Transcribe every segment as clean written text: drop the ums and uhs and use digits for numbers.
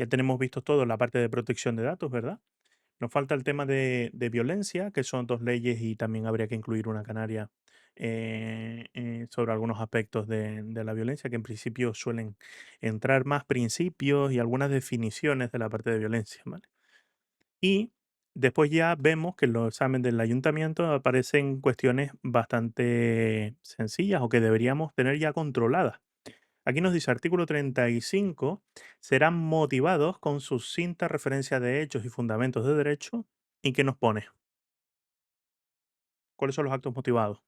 Ya tenemos visto todo la parte de protección de datos, ¿verdad? Nos falta el tema de violencia, que son dos leyes y también habría que incluir una canaria sobre algunos aspectos de la violencia, que en principio suelen entrar más principios y algunas definiciones de la parte de violencia, ¿vale? Y después ya vemos que en los exámenes del ayuntamiento aparecen cuestiones bastante sencillas o que deberíamos tener ya controladas. Aquí nos dice artículo 35, serán motivados con sucinta referencia de hechos y fundamentos de derecho. ¿Y qué nos pone? ¿Cuáles son los actos motivados?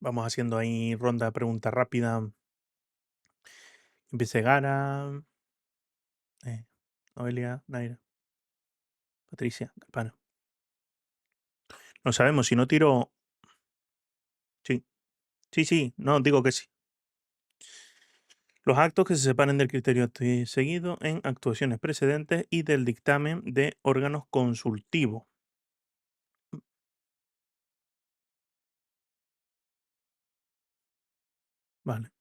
Vamos haciendo ahí ronda de pregunta rápida. Empiece Gara, eh, Noelia, Naira, Patricia, Campana. No sabemos, si no tiro... Sí, sí, sí, no, digo que sí. Los actos que se separen del criterio acto y seguido en actuaciones precedentes y del dictamen de órganos consultivos. Vale.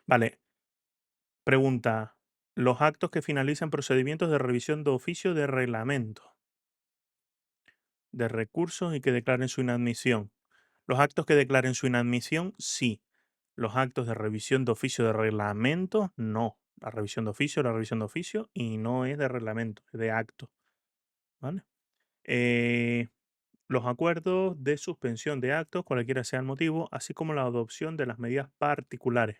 Vale, pregunta. Los actos que finalicen procedimientos de revisión de oficio de reglamento, de recursos y que declaren su inadmisión. Los actos que declaren su inadmisión, sí. Los actos de revisión de oficio de reglamento, no. La revisión de oficio y no es de reglamento, es de acto. ¿Vale? Eh, los acuerdos de suspensión de actos, cualquiera sea el motivo, así como la adopción de las medidas particulares.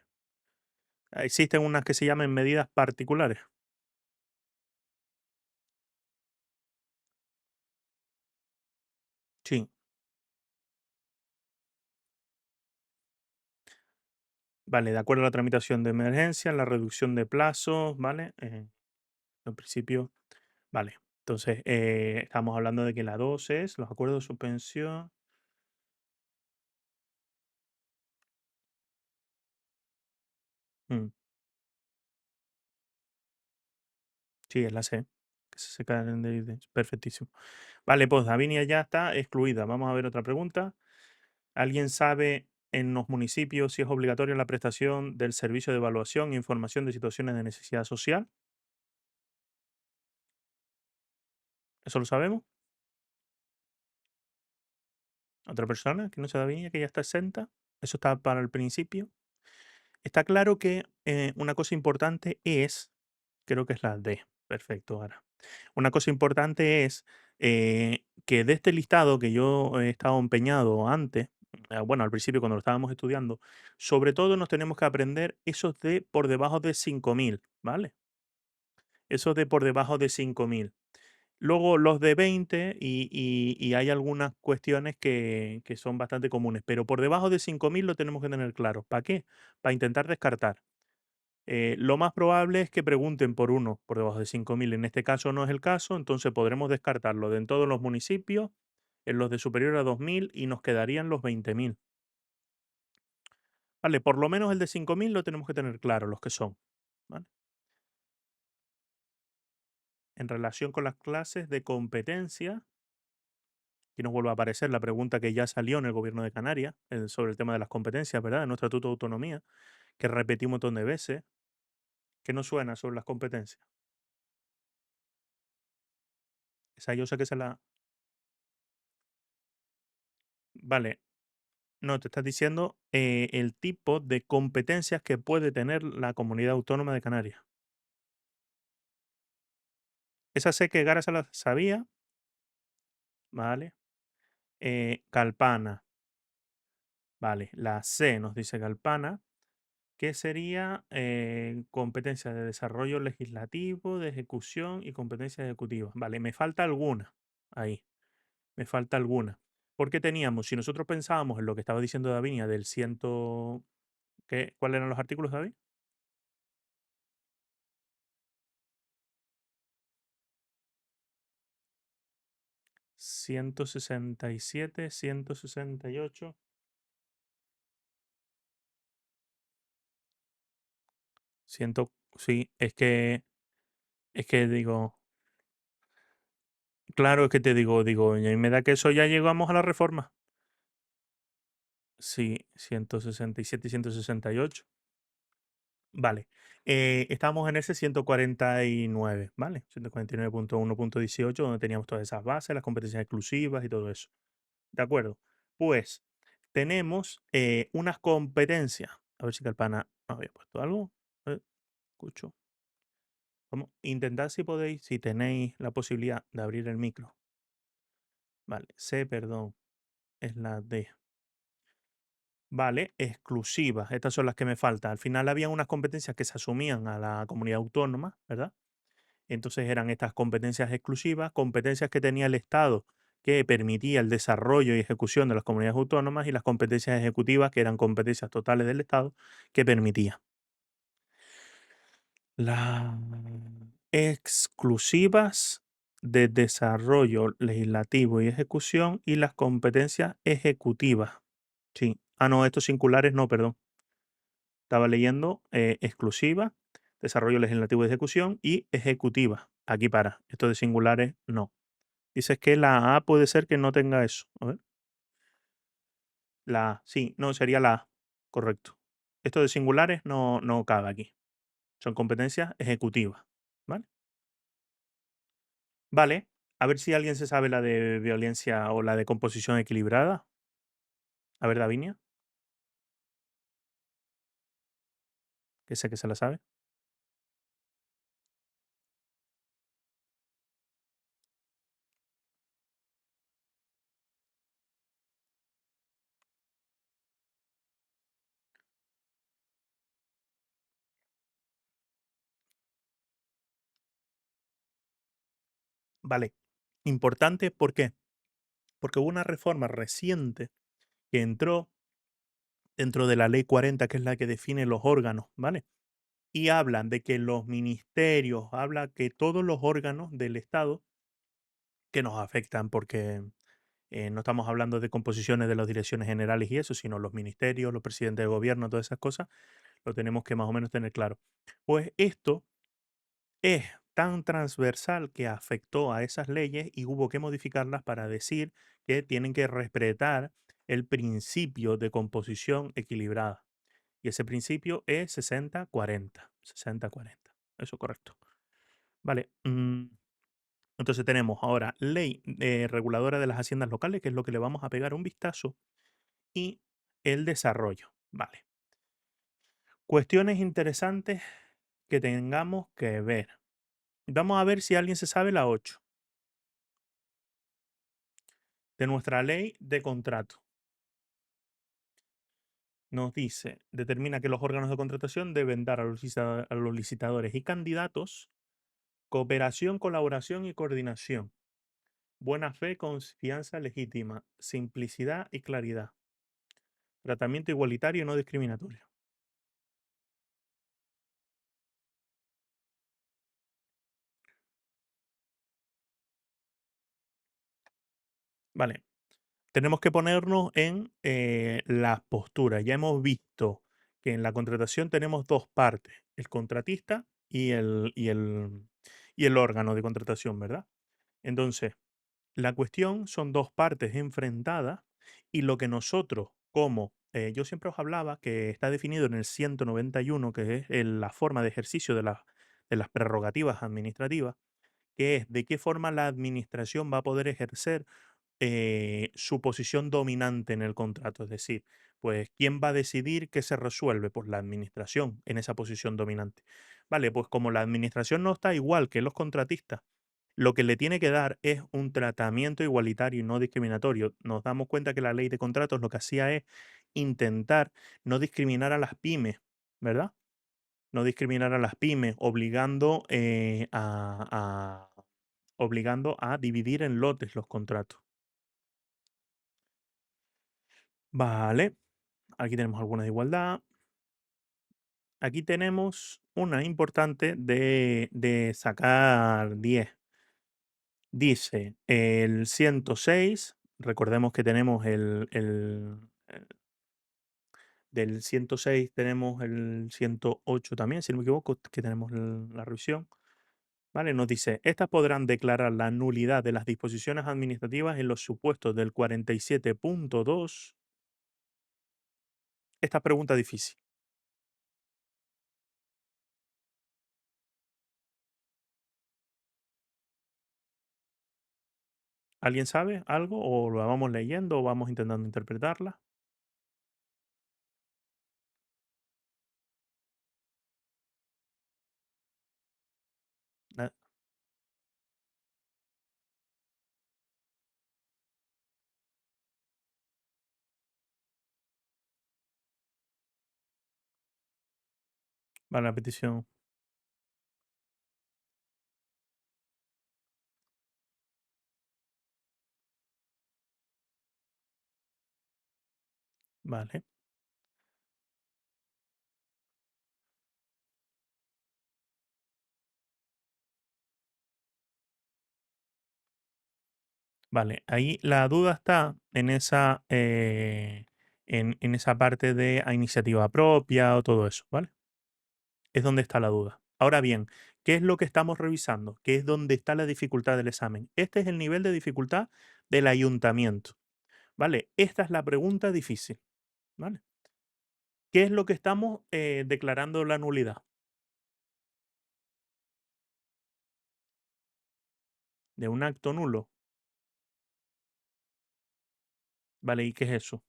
Existen unas que se llaman medidas particulares. Sí. Vale, de acuerdo a la tramitación de emergencia, la reducción de plazos, ¿vale? En principio, vale. Entonces, estamos hablando de que la 2 es los acuerdos de suspensión. Mm, sí, es la C. Que se caen perfectísimo. Vale, pues Davinia ya está excluida. Vamos a ver otra pregunta. ¿Alguien sabe en los municipios si es obligatoria la prestación del servicio de evaluación e información de situaciones de necesidad social? ¿Eso lo sabemos? ¿Otra persona que no sea Davinia, que ya está exenta? Eso está para el principio. Está claro que una cosa importante es, creo que es la D, perfecto, ahora. Una cosa importante es que de este listado que yo he estado empeñado antes, bueno, al principio cuando lo estábamos estudiando, sobre todo nos tenemos que aprender esos de por debajo de 5.000, ¿vale? Esos de por debajo de 5.000. Luego los de 20 y hay algunas cuestiones que son bastante comunes, pero por debajo de 5.000 lo tenemos que tener claro. ¿Para qué? Para intentar descartar. Lo más probable es que pregunten por uno por debajo de 5.000. En este caso no es el caso, entonces podremos descartarlo de en todos los municipios, en los de superior a 2.000 y nos quedarían los 20.000. Vale, por lo menos el de 5.000 lo tenemos que tener claro, los que son. ¿Vale? En relación con las clases de competencia, aquí nos vuelve a aparecer la pregunta que ya salió en el gobierno de Canarias sobre el tema de las competencias, ¿verdad? De nuestro Estatuto de Autonomía, que repetí un montón de veces. ¿Qué nos suena sobre las competencias? Esa yo sé que se la... Vale, no, te estás diciendo el tipo de competencias que puede tener la comunidad autónoma de Canarias. Esa sé que Gara se la sabía, ¿vale? Calpana, vale. La C nos dice Calpana, que sería competencias de desarrollo legislativo, de ejecución y competencias ejecutivas. Vale, me falta alguna ahí, me falta alguna. Porque teníamos, si nosotros pensábamos en lo que estaba diciendo Davinia del ciento... ¿Cuáles eran los artículos, David? 167, 168. Sí, es que digo, Claro, es que te digo, y a mí me da que eso ya llegamos a la reforma. Sí, 167 y 168. Vale. Estamos en ese 149, ¿vale? 149.1.18, donde teníamos todas esas bases, las competencias exclusivas y todo eso. ¿De acuerdo? Pues tenemos unas competencias. A ver si Calpana había puesto algo. Escucho. Vamos, intentad si podéis, si tenéis la posibilidad de abrir el micro. Vale, C, perdón, es la D. Vale, exclusivas. Estas son las que me faltan. Al final había unas competencias que se asumían a la comunidad autónoma, ¿verdad? Entonces eran estas competencias exclusivas, competencias que tenía el Estado que permitía el desarrollo y ejecución de las comunidades autónomas y las competencias ejecutivas, que eran competencias totales del Estado, que permitía. Las exclusivas de desarrollo legislativo y ejecución y las competencias ejecutivas. Sí. Ah, no, estos singulares no, perdón. Estaba leyendo exclusiva, desarrollo legislativo y ejecución y ejecutiva. Aquí para. Esto de singulares no. Dices que la A puede ser que no tenga eso. A ver. La A. Sí, no, sería la A. Correcto. Esto de singulares no cabe aquí. Son competencias ejecutivas. ¿Vale? Vale. A ver si alguien se sabe la de violencia o la de composición equilibrada. A ver, Davinia, que sé que se la sabe. Vale. Importante, ¿por qué? Porque hubo una reforma reciente que entró dentro de la Ley 40, que es la que define los órganos, ¿vale? Y hablan de que los ministerios, habla que todos los órganos del Estado que nos afectan, porque no estamos hablando de composiciones de las direcciones generales y eso, sino los ministerios, los presidentes de gobierno, todas esas cosas, lo tenemos que más o menos tener claro. Pues esto es tan transversal que afectó a esas leyes y hubo que modificarlas para decir que tienen que respetar el principio de composición equilibrada. Y ese principio es 60-40. 60-40. Eso correcto. Vale. Entonces tenemos ahora ley reguladora de las haciendas locales, que es lo que le vamos a pegar un vistazo, y el desarrollo. Vale. Cuestiones interesantes que tengamos que ver. Vamos a ver si alguien se sabe la 8 de nuestra ley de contrato. Nos dice, determina que los órganos de contratación deben dar a los licitadores y candidatos cooperación, colaboración y coordinación, buena fe, confianza legítima, simplicidad y claridad, tratamiento igualitario y no discriminatorio. Vale, tenemos que ponernos en las posturas. Ya hemos visto que en la contratación tenemos dos partes, el contratista y el órgano de contratación, ¿verdad? Entonces, la cuestión son dos partes enfrentadas y lo que nosotros, como yo siempre os hablaba que está definido en el 191, que es la forma de ejercicio de las prerrogativas administrativas, que es de qué forma la administración va a poder ejercer su posición dominante en el contrato. Es decir, pues, ¿quién va a decidir qué se resuelve? Pues la administración en esa posición dominante. Vale, pues como la administración no está igual que los contratistas, lo que le tiene que dar es un tratamiento igualitario y no discriminatorio. Nos damos cuenta que la ley de contratos lo que hacía es intentar no discriminar a las pymes, ¿verdad? No discriminar a las pymes, obligando a dividir en lotes los contratos. Vale, aquí tenemos algunas de igualdad. Aquí tenemos una importante de sacar 10. Dice el 106, recordemos que tenemos del 106 tenemos el 108 también, si no me equivoco, que tenemos la revisión. ¿vale? Nos dice, estas podrán declarar la nulidad de las disposiciones administrativas en los supuestos del 47.2. Esta pregunta difícil. ¿Alguien sabe algo o lo vamos leyendo o vamos intentando interpretarla? Ah, vale, la petición. Vale. Vale, ahí la duda está en esa parte de a iniciativa propia o todo eso, ¿vale? Es donde está la duda. Ahora bien, ¿qué es lo que estamos revisando? ¿Qué es donde está la dificultad del examen? Este es el nivel de dificultad del ayuntamiento, ¿vale? Esta es la pregunta difícil, ¿vale? ¿Qué es lo que estamos declarando la nulidad? De un acto nulo, ¿vale? ¿Y qué es eso?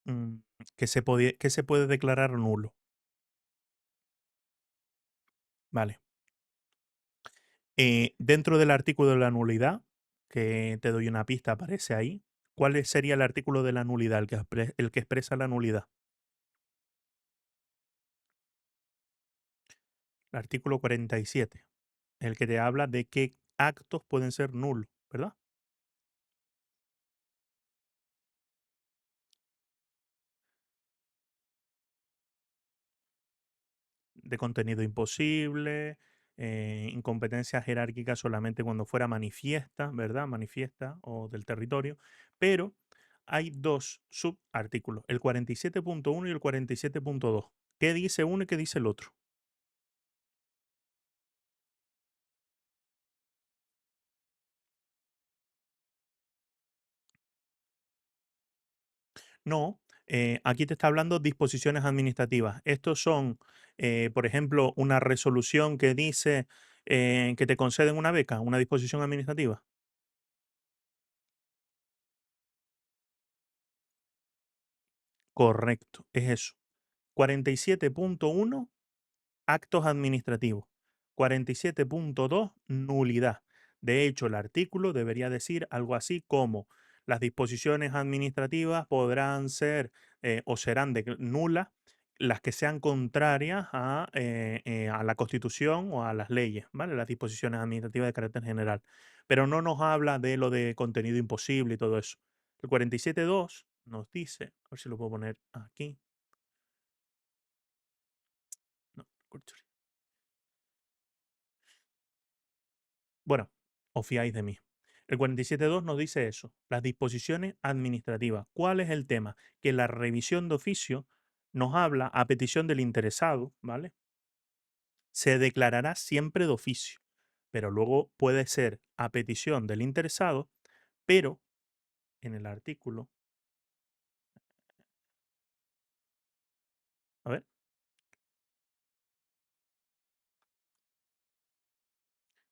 Mm, ¿qué se puede declarar nulo? Vale. Dentro del artículo de la nulidad, que te doy una pista, aparece ahí. ¿Cuál sería el artículo de la nulidad, el que expresa la nulidad? El artículo 47, el que te habla de qué actos pueden ser nulos, ¿verdad? De contenido imposible, incompetencia jerárquica solamente cuando fuera manifiesta, ¿verdad? Manifiesta o del territorio. Pero hay dos subartículos, el 47.1 y el 47.2. ¿Qué dice uno y qué dice el otro? No, aquí te está hablando disposiciones administrativas. Estos son, por ejemplo, una resolución que dice que te conceden una beca, una disposición administrativa. Correcto, es eso. 47.1, actos administrativos. 47.2, nulidad. De hecho, el artículo debería decir algo así como las disposiciones administrativas podrán ser o serán nulas las que sean contrarias a la Constitución o a las leyes, ¿vale? Las disposiciones administrativas de carácter general. Pero no nos habla de lo de contenido imposible y todo eso. El 47.2 nos dice, a ver si lo puedo poner aquí. No, corcho. Bueno, os fiáis de mí. El 47.2 nos dice eso, las disposiciones administrativas. ¿Cuál es el tema? Que la revisión de oficio nos habla a petición del interesado, ¿vale? Se declarará siempre de oficio, pero luego puede ser a petición del interesado, pero en el artículo, a ver,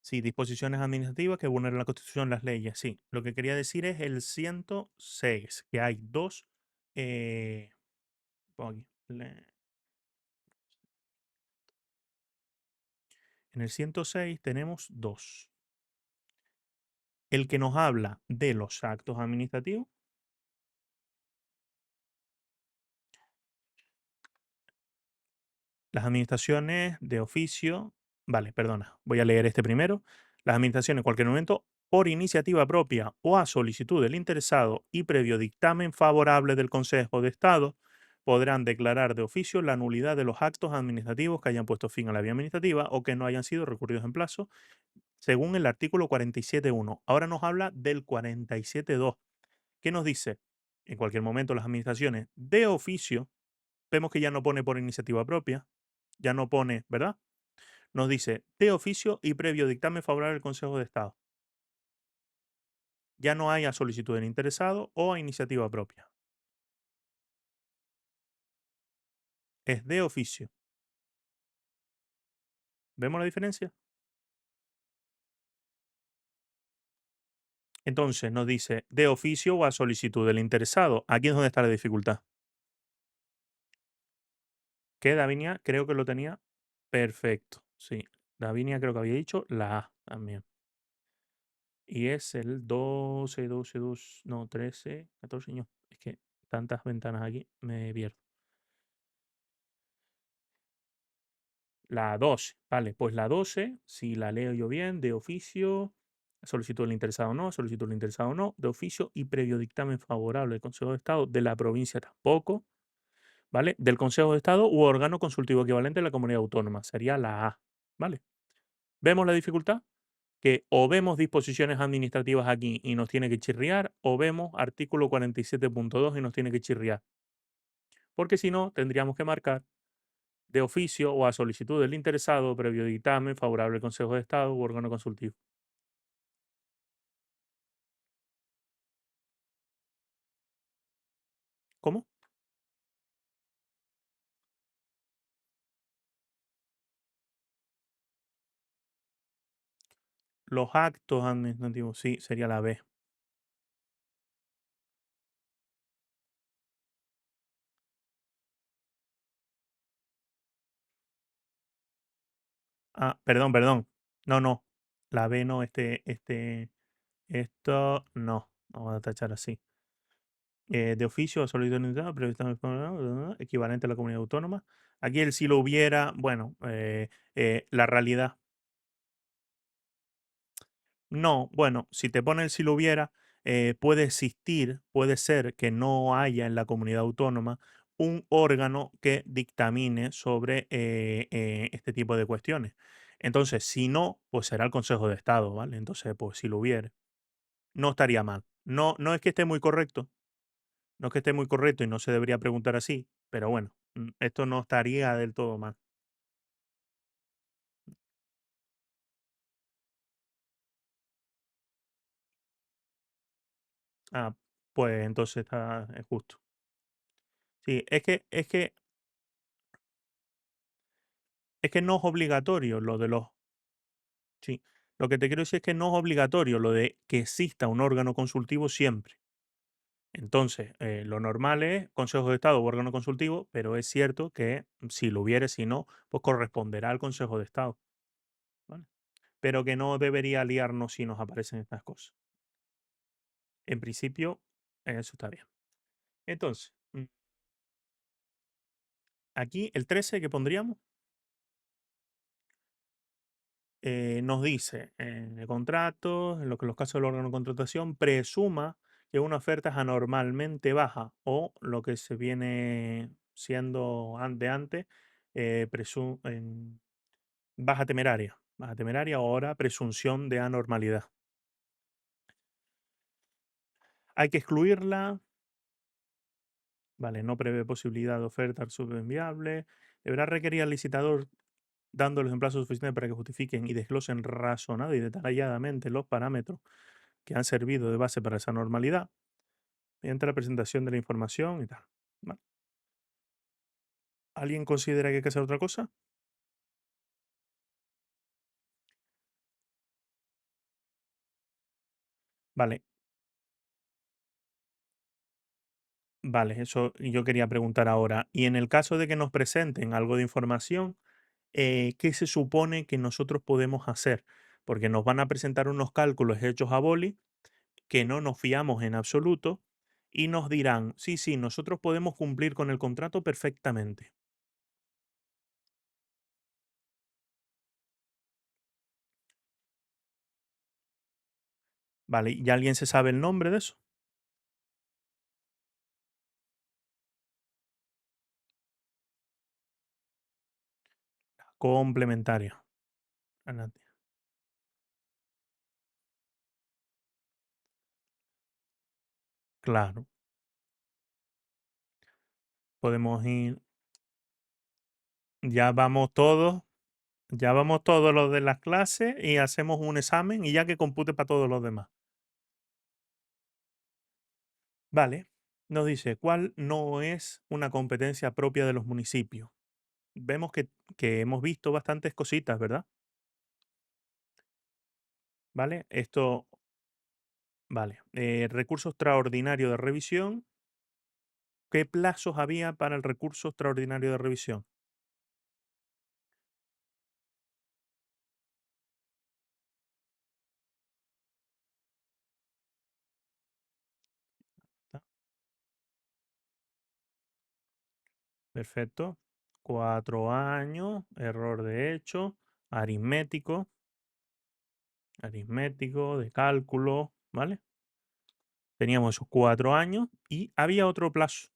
sí, disposiciones administrativas que vulneran la Constitución, las leyes, sí. Lo que quería decir es el 106, que hay dos, eh, pongo aquí, en el 106 tenemos dos. El que nos habla de los actos administrativos, las administraciones de oficio, vale, perdona, voy a leer este primero. Las administraciones en cualquier momento, por iniciativa propia o a solicitud del interesado y previo dictamen favorable del Consejo de Estado, podrán declarar de oficio la nulidad de los actos administrativos que hayan puesto fin a la vía administrativa o que no hayan sido recurridos en plazo, según el artículo 47.1. Ahora nos habla del 47.2. ¿Qué nos dice? en cualquier momento las administraciones de oficio, vemos que ya no pone por iniciativa propia, ya no pone, ¿verdad? Nos dice de oficio y previo dictamen favorable del Consejo de Estado. Ya no hay a solicitud del interesado o a iniciativa propia. Es de oficio. ¿Vemos la diferencia? Entonces nos dice de oficio o a solicitud del interesado. Aquí es donde está la dificultad. Que Davinia creo que lo tenía perfecto. Sí, Davinia creo que había dicho la A también. Y es el 12, 12, 2, no, 13, 14, no. Es que tantas ventanas aquí me pierdo. La 12, vale, pues la 12, si la leo yo bien, de oficio, solicitud del interesado no, solicitud del interesado no, de oficio y previo dictamen favorable del Consejo de Estado, de la provincia tampoco, ¿vale? Del Consejo de Estado u órgano consultivo equivalente de la comunidad autónoma, sería la A, ¿vale? ¿Vemos la dificultad? Que o vemos disposiciones administrativas aquí y nos tiene que chirriar, o vemos artículo 47.2 y nos tiene que chirriar. Porque si no, tendríamos que marcar de oficio o a solicitud del interesado previo dictamen favorable al Consejo de Estado u órgano consultivo. ¿Cómo? Los actos administrativos, sí, sería la B. Ah, perdón, perdón. No, no. La B no, esto no. Vamos a tachar así. De oficio a solicitud del interesado previo dictamen favorable, equivalente a la comunidad autónoma. Aquí el si lo hubiera, bueno, la realidad. No, bueno, si te pone el si lo hubiera, puede existir, puede ser que no haya en la comunidad autónoma un órgano que dictamine sobre este tipo de cuestiones. Entonces, si no, pues será el Consejo de Estado, ¿vale? Entonces, pues si lo hubiera, no estaría mal. No, no es que esté muy correcto, no es que esté muy correcto y no se debería preguntar así, pero bueno, esto no estaría del todo mal. Ah, pues entonces está es justo. Sí, es que no es obligatorio lo de los. Sí, lo que te quiero decir es que no es obligatorio lo de que exista un órgano consultivo siempre. Entonces, lo normal es Consejo de Estado o órgano consultivo, pero es cierto que si lo hubiere, si no, pues corresponderá al Consejo de Estado, ¿vale? Pero que no debería liarnos si nos aparecen estas cosas. En principio, eso está bien. Entonces, aquí el 13 que pondríamos nos dice en el contrato, en lo que los casos del órgano de contratación, presuma que una oferta es anormalmente baja o lo que se viene siendo de antes, baja temeraria o ahora presunción de anormalidad. Hay que excluirla, vale, no prevé posibilidad de oferta subvenviable, deberá requerir al licitador dándoles un plazo suficiente para que justifiquen y desglosen razonada y detalladamente los parámetros que han servido de base para esa normalidad mediante la presentación de la información y tal. Vale. ¿Alguien considera que hay que hacer otra cosa? Vale, vale, eso yo quería preguntar ahora. Y en el caso de que nos presenten algo de información, ¿qué se supone que nosotros podemos hacer? Porque nos van a presentar unos cálculos hechos a boli que no nos fiamos en absoluto y nos dirán, sí, sí, nosotros podemos cumplir con el contrato perfectamente. Vale, ¿y alguien se sabe el nombre de eso? Complementaria. Adelante. Claro. podemos ir. Ya vamos todos, ya vamos todos los de las clases y hacemos un examen y ya que compute para todos los demás. Vale. Nos dice, ¿cuál no es una competencia propia de los municipios? Vemos que hemos visto bastantes cositas, ¿verdad? ¿Vale? Esto, vale. Recurso extraordinario de revisión. ¿Qué plazos había para el recurso extraordinario de revisión? ¿Está? Perfecto. 4 años, error de hecho, aritmético, aritmético, de cálculo, ¿vale? Teníamos esos 4 años y había otro plazo.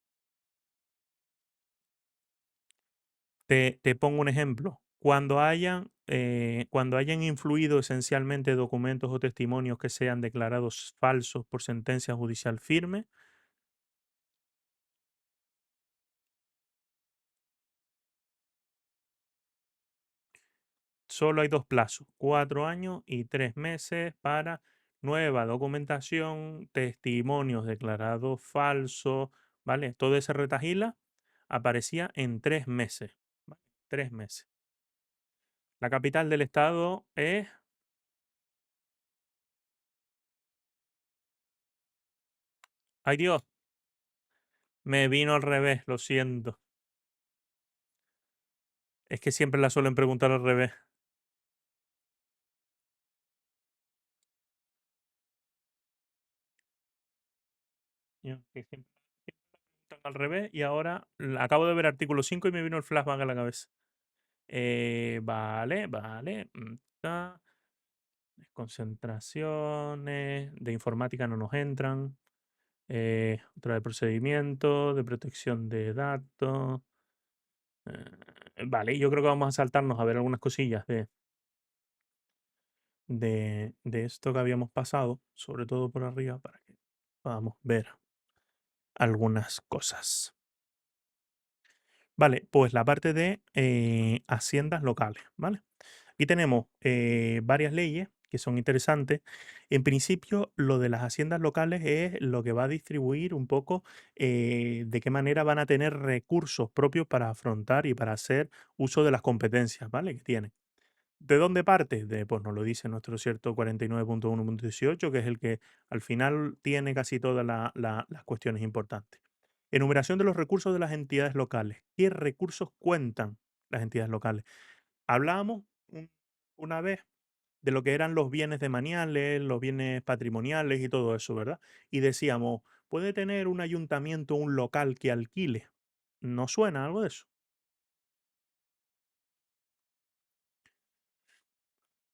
Te pongo un ejemplo. Cuando hayan influido esencialmente documentos o testimonios que sean declarados falsos por sentencia judicial firme, solo hay dos plazos, 4 años y 3 meses para nueva documentación, testimonios declarados falsos, ¿vale? Todo ese retajila aparecía en 3 meses, ¿vale? 3 meses. La capital del estado es. Ay Dios, me vino al revés, lo siento. Es que siempre la suelen preguntar al revés. Que siempre preguntan al revés y ahora acabo de ver artículo 5 y me vino el flashback a la cabeza. Vale, vale. Concentraciones de informática no nos entran. Otra de procedimiento, de protección de datos. Vale, yo creo que vamos a saltarnos a ver algunas cosillas de esto que habíamos pasado, sobre todo por arriba, para que podamos ver algunas cosas. Vale, pues la parte de haciendas locales, ¿vale? Aquí tenemos varias leyes que son interesantes. En principio, lo de las haciendas locales es lo que va a distribuir un poco de qué manera van a tener recursos propios para afrontar y para hacer uso de las competencias, ¿vale? Que tienen. ¿De dónde parte? Pues nos lo dice nuestro cierto 49.1.18, que es el que al final tiene casi todas las cuestiones importantes. Enumeración de los recursos de las entidades locales. ¿Qué recursos cuentan las entidades locales? Hablábamos una vez de lo que eran los bienes demaniales, los bienes patrimoniales y todo eso, ¿verdad? Y decíamos, ¿puede tener un ayuntamiento un local que alquile? ¿No suena algo de eso?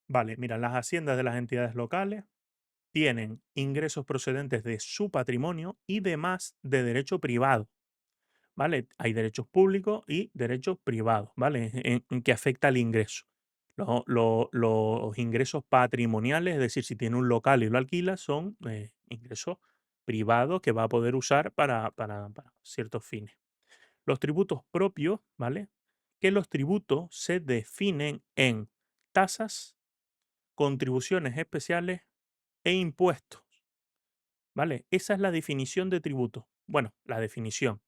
Vale, mira, las haciendas de las entidades locales tienen ingresos procedentes de su patrimonio y demás de derecho privado, ¿vale? Hay derechos públicos y derechos privados, ¿vale? En que afecta al ingreso. Los ingresos patrimoniales, es decir, si tiene un local y lo alquila, son ingresos privados que va a poder usar para ciertos fines. Los tributos propios, ¿vale? Que los tributos se definen en tasas, contribuciones especiales e impuestos. ¿Vale? Esa es la definición de tributo. Bueno, la definición.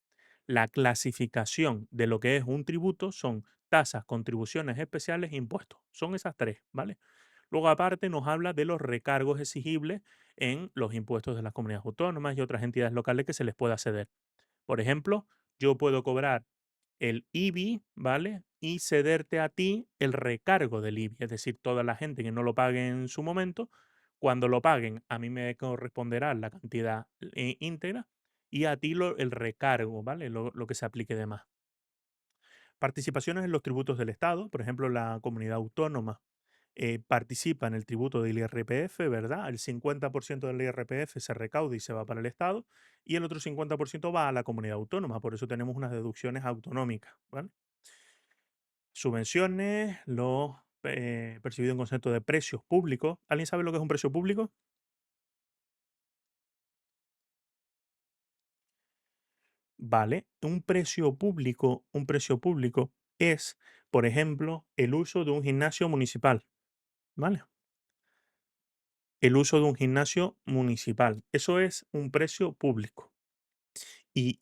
La clasificación de lo que es un tributo son tasas, contribuciones especiales e impuestos. Son esas tres, ¿vale? Luego, aparte, nos habla de los recargos exigibles en los impuestos de las comunidades autónomas y otras entidades locales que se les pueda ceder. Por ejemplo, yo puedo cobrar el IBI, ¿vale? Y cederte a ti el recargo del IBI, es decir, toda la gente que no lo pague en su momento, cuando lo paguen, a mí me corresponderá la cantidad íntegra y a ti el recargo, ¿vale? Lo que se aplique de más. Participaciones en los tributos del Estado, por ejemplo, la comunidad autónoma participa en el tributo del IRPF, ¿verdad? El 50% del IRPF se recauda y se va para el Estado y el otro 50% va a la comunidad autónoma, por eso tenemos unas deducciones autonómicas, ¿vale? Subvenciones, lo percibido en concepto de precios públicos. ¿Alguien sabe lo que es un precio público? Vale, un precio público es, por ejemplo, el uso de un gimnasio municipal, ¿vale? El uso de un gimnasio municipal. Eso es un precio público. Y,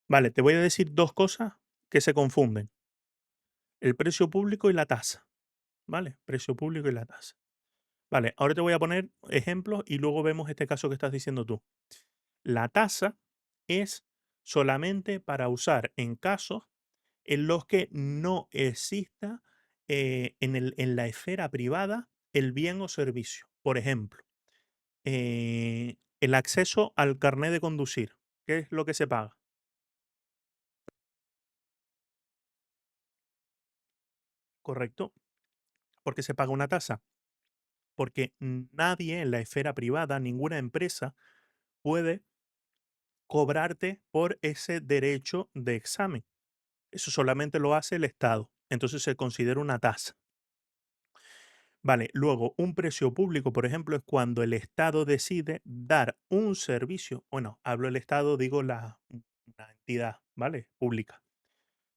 vale, te voy a decir dos cosas que se confunden. El precio público y la tasa, ¿vale? Precio público y la tasa. Vale, ahora te voy a poner ejemplos y luego vemos este caso que estás diciendo tú. La tasa es solamente para usar en casos en los que no exista en la esfera privada el bien o servicio. Por ejemplo, el acceso al carnet de conducir. ¿Qué es lo que se paga? Correcto, porque se paga una tasa. Porque nadie en la esfera privada, ninguna empresa puede cobrarte por ese derecho de examen. Eso solamente lo hace el Estado. Entonces se considera una tasa. Vale, luego un precio público, por ejemplo, es cuando el Estado decide dar un servicio, bueno, hablo del Estado, digo una entidad, ¿vale? Pública.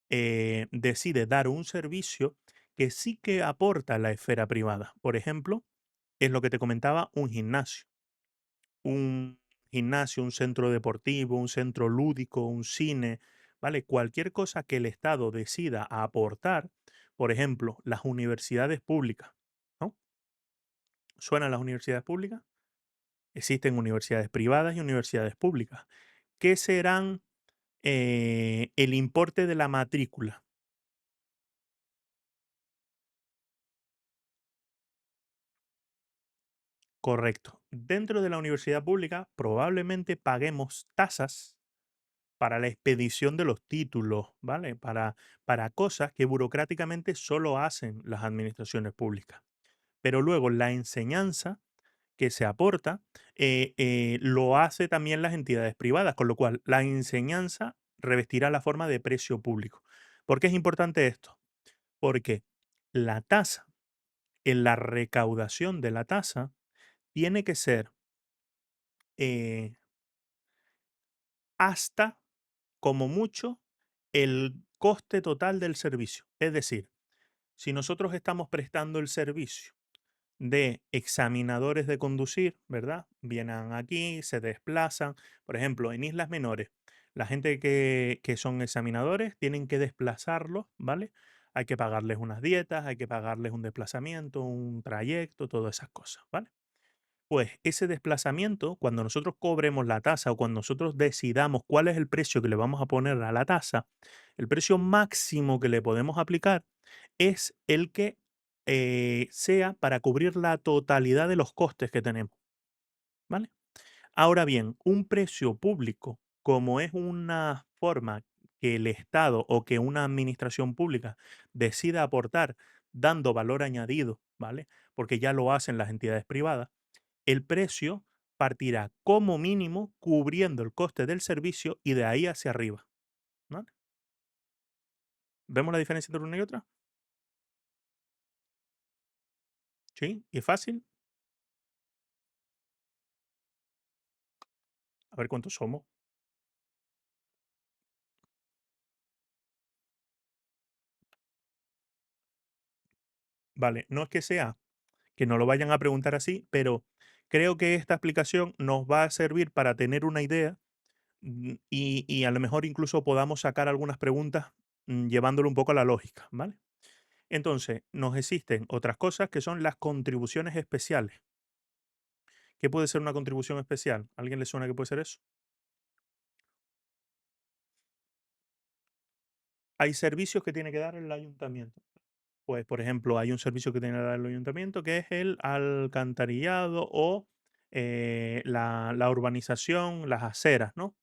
Decide dar un servicio que sí que aporta a la esfera privada. Por ejemplo, es lo que te comentaba, un gimnasio. Un gimnasio, un centro deportivo, un centro lúdico, un cine, ¿vale? Cualquier cosa que el Estado decida aportar, por ejemplo, las universidades públicas, ¿no? ¿Suenan las universidades públicas? Existen universidades privadas y universidades públicas. ¿Qué serán el importe de la matrícula? Correcto. Dentro de la universidad pública probablemente paguemos tasas para la expedición de los títulos, ¿vale? Para cosas que burocráticamente solo hacen las administraciones públicas. Pero luego la enseñanza que se aporta lo hace también las entidades privadas, con lo cual la enseñanza revestirá la forma de precio público. ¿Por qué es importante esto? Porque la tasa, en la recaudación de la tasa, tiene que ser eh, hasta, como mucho, el coste total del servicio. Es decir, si nosotros estamos prestando el servicio de examinadores de conducir, ¿verdad? Vienen aquí, se desplazan. Por ejemplo, en islas menores, la gente que son examinadores tienen que desplazarlos, ¿vale? Hay que pagarles unas dietas, hay que pagarles un desplazamiento, un trayecto, todas esas cosas, ¿vale? Pues ese desplazamiento, cuando nosotros cobremos la tasa o cuando nosotros decidamos cuál es el precio que le vamos a poner a la tasa, el precio máximo que le podemos aplicar es el que sea para cubrir la totalidad de los costes que tenemos, ¿vale? Ahora bien, un precio público, como es una forma que el Estado o que una administración pública decida aportar dando valor añadido, ¿vale? Porque ya lo hacen las entidades privadas, el precio partirá como mínimo cubriendo el coste del servicio y de ahí hacia arriba, ¿vale? ¿Vemos la diferencia entre una y otra? Sí, y es fácil. A ver cuántos somos. Vale, no es que sea que nos lo vayan a preguntar así, pero creo que esta explicación nos va a servir para tener una idea y a lo mejor incluso podamos sacar algunas preguntas llevándolo un poco a la lógica, ¿vale? Entonces, nos existen otras cosas que son las contribuciones especiales. ¿Qué puede ser una contribución especial? ¿A alguien le suena que puede ser eso? Hay servicios que tiene que dar el ayuntamiento. Pues, por ejemplo, hay un servicio que tiene que dar el ayuntamiento que es el alcantarillado o la urbanización, las aceras, ¿no?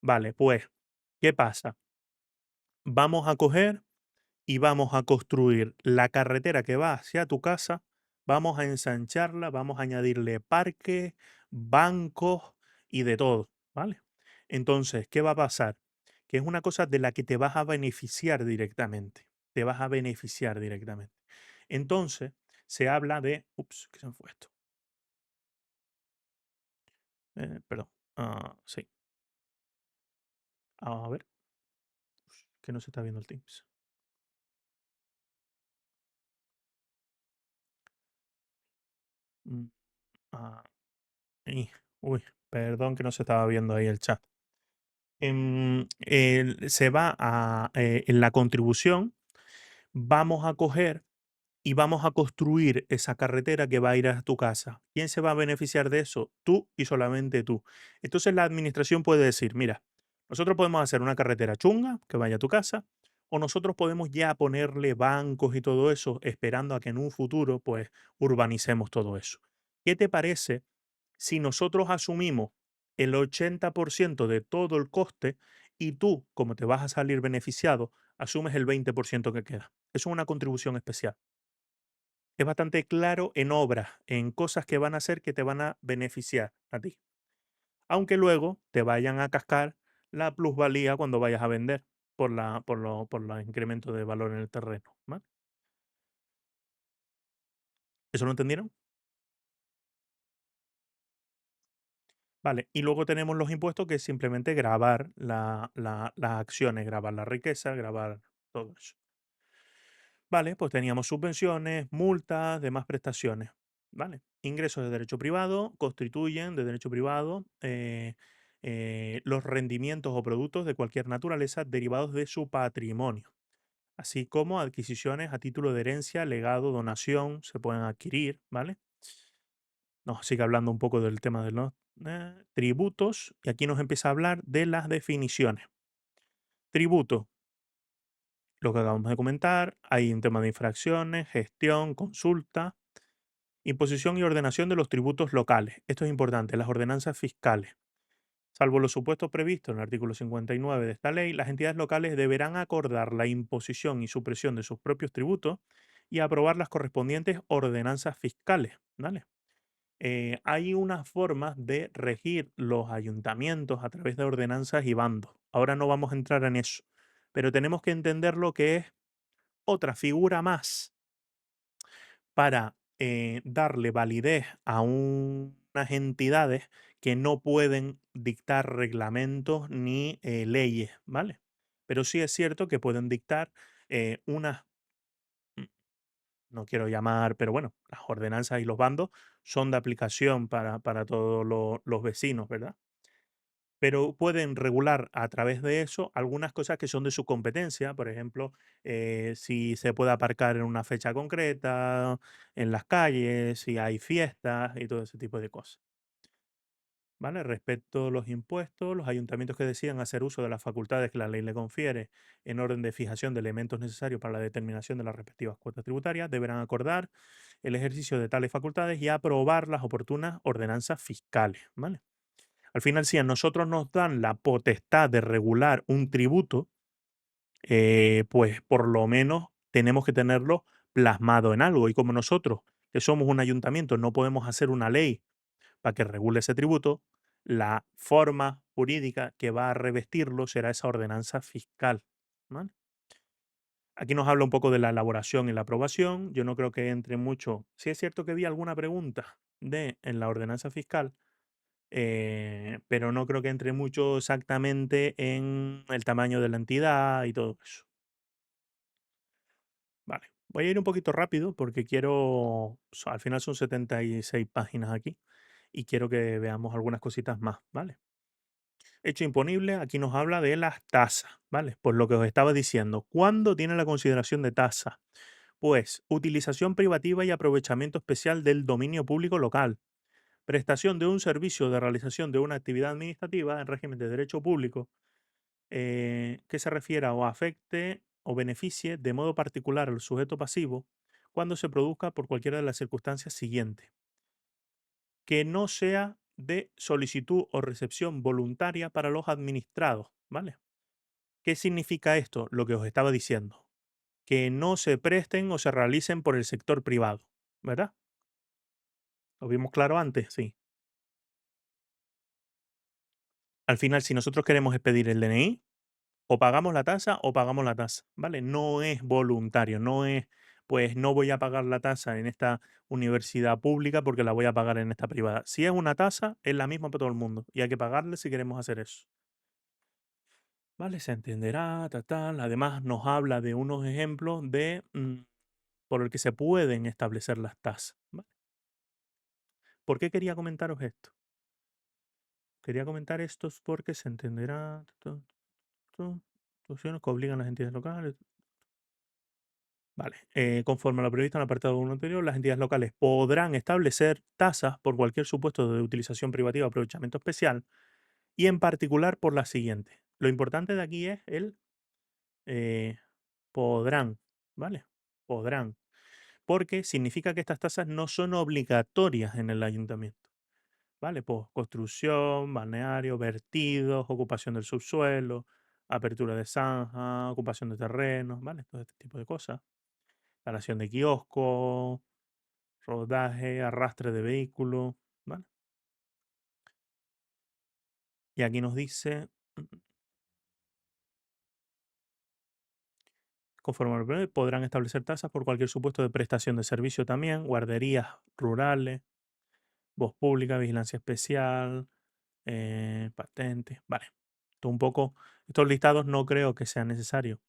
Vale, pues, ¿qué pasa? Vamos a coger y vamos a construir la carretera que va hacia tu casa, vamos a ensancharla, vamos a añadirle parques, bancos y de todo, ¿vale? Entonces, ¿qué va a pasar? Que es una cosa de la que te vas a beneficiar directamente, te vas a beneficiar directamente. Entonces, se habla de, ups, ¿qué se me fue esto? Perdón. Sí. A ver, que no se está viendo el Teams. Mm, ah, y- uy, perdón que no se estaba viendo ahí el chat. Se va a, en la contribución, vamos a coger y vamos a construir esa carretera que va a ir a tu casa. ¿Quién se va a beneficiar de eso? Tú y solamente tú. Entonces la administración puede decir, mira, nosotros podemos hacer una carretera chunga que vaya a tu casa, o nosotros podemos ya ponerle bancos y todo eso, esperando a que en un futuro pues urbanicemos todo eso. ¿Qué te parece si nosotros asumimos el 80% de todo el coste y tú, como te vas a salir beneficiado, asumes el 20% que queda? Eso es una contribución especial. Es bastante claro en obras, en cosas que van a hacer que te van a beneficiar a ti. Aunque luego te vayan a cascar la plusvalía cuando vayas a vender por el incremento de valor en el terreno. ¿Vale? ¿Eso lo entendieron? Vale. Y luego tenemos los impuestos, que es simplemente grabar las acciones, grabar la riqueza, grabar todo eso. Vale, pues teníamos subvenciones, multas, demás prestaciones. Vale. Ingresos de derecho privado constituyen de derecho privado los rendimientos o productos de cualquier naturaleza derivados de su patrimonio, así como adquisiciones a título de herencia, legado, donación, se pueden adquirir, ¿vale? Nos sigue hablando un poco del tema de los tributos y aquí nos empieza a hablar de las definiciones. Tributo, lo que acabamos de comentar, hay un tema de infracciones, gestión, consulta, imposición y ordenación de los tributos locales. Esto es importante, las ordenanzas fiscales. Salvo los supuestos previstos en el artículo 59 de esta ley, las entidades locales deberán acordar la imposición y supresión de sus propios tributos y aprobar las correspondientes ordenanzas fiscales. ¿Vale? Hay unas formas de regir los ayuntamientos a través de ordenanzas y bandos. Ahora no vamos a entrar en eso, pero tenemos que entender lo que es otra figura más para darle validez a unas entidades que no pueden dictar reglamentos ni leyes, ¿vale? Pero sí es cierto que pueden dictar unas, mm, no quiero llamar, pero bueno, las ordenanzas y los bandos son de aplicación para todos los vecinos, ¿verdad? Pero pueden regular a través de eso algunas cosas que son de su competencia, por ejemplo, si se puede aparcar en una fecha concreta, en las calles, si hay fiestas y todo ese tipo de cosas. ¿Vale? Respecto a los impuestos, los ayuntamientos que decidan hacer uso de las facultades que la ley le confiere en orden de fijación de elementos necesarios para la determinación de las respectivas cuotas tributarias deberán acordar el ejercicio de tales facultades y aprobar las oportunas ordenanzas fiscales. ¿Vale? Al final, si a nosotros nos dan la potestad de regular un tributo, pues por lo menos tenemos que tenerlo plasmado en algo. Y como nosotros, que somos un ayuntamiento, no podemos hacer una ley para que regule ese tributo, la forma jurídica que va a revestirlo será esa ordenanza fiscal. ¿Vale? Aquí nos habla un poco de la elaboración y la aprobación. Yo no creo que entre mucho. Sí es cierto que vi alguna pregunta en la ordenanza fiscal, pero no creo que entre mucho exactamente en el tamaño de la entidad y todo eso. Vale, voy a ir un poquito rápido porque quiero, al final son 76 páginas aquí y quiero que veamos algunas cositas más, ¿vale? Hecho imponible, aquí nos habla de las tasas, ¿vale? Por lo que os estaba diciendo, ¿cuándo tiene la consideración de tasa? Pues utilización privativa y aprovechamiento especial del dominio público local, prestación de un servicio de realización de una actividad administrativa en régimen de derecho público que se refiera o afecte o beneficie de modo particular al sujeto pasivo cuando se produzca por cualquiera de las circunstancias siguientes, que no sea de solicitud o recepción voluntaria para los administrados, ¿vale? ¿Qué significa esto? Lo que os estaba diciendo, que no se presten o se realicen por el sector privado, ¿verdad? ¿Lo vimos claro antes? Sí. Al final, si nosotros queremos expedir el DNI, o pagamos la tasa o pagamos la tasa, ¿vale? No es voluntario, no es pues no voy a pagar la tasa en esta universidad pública porque la voy a pagar en esta privada. Si es una tasa, es la misma para todo el mundo y hay que pagarle si queremos hacer eso. Vale, se entenderá, tal, tal. Además, nos habla de unos ejemplos de por el que se pueden establecer las tasas. ¿Vale? ¿Por qué quería comentaros esto? Quería comentar esto porque se entenderá. Instituciones que obligan a las entidades locales. Vale. Conforme a lo previsto en el apartado 1 anterior, las entidades locales podrán establecer tasas por cualquier supuesto de utilización privativa o aprovechamiento especial y en particular por la siguiente. Lo importante de aquí es el eh, podrán, ¿vale? Podrán. Porque significa que estas tasas no son obligatorias en el ayuntamiento, ¿vale? Pues construcción, balneario, vertidos, ocupación del subsuelo, apertura de zanja, ocupación de terrenos, ¿vale? Todo este tipo de cosas. Instalación de kioscos, rodaje, arrastre de vehículos, ¿vale? Y aquí nos dice, conforme al plan, podrán establecer tasas por cualquier supuesto de prestación de servicio también, guarderías rurales, voz pública, vigilancia especial, patentes, vale. Esto un poco, estos listados no creo que sea necesario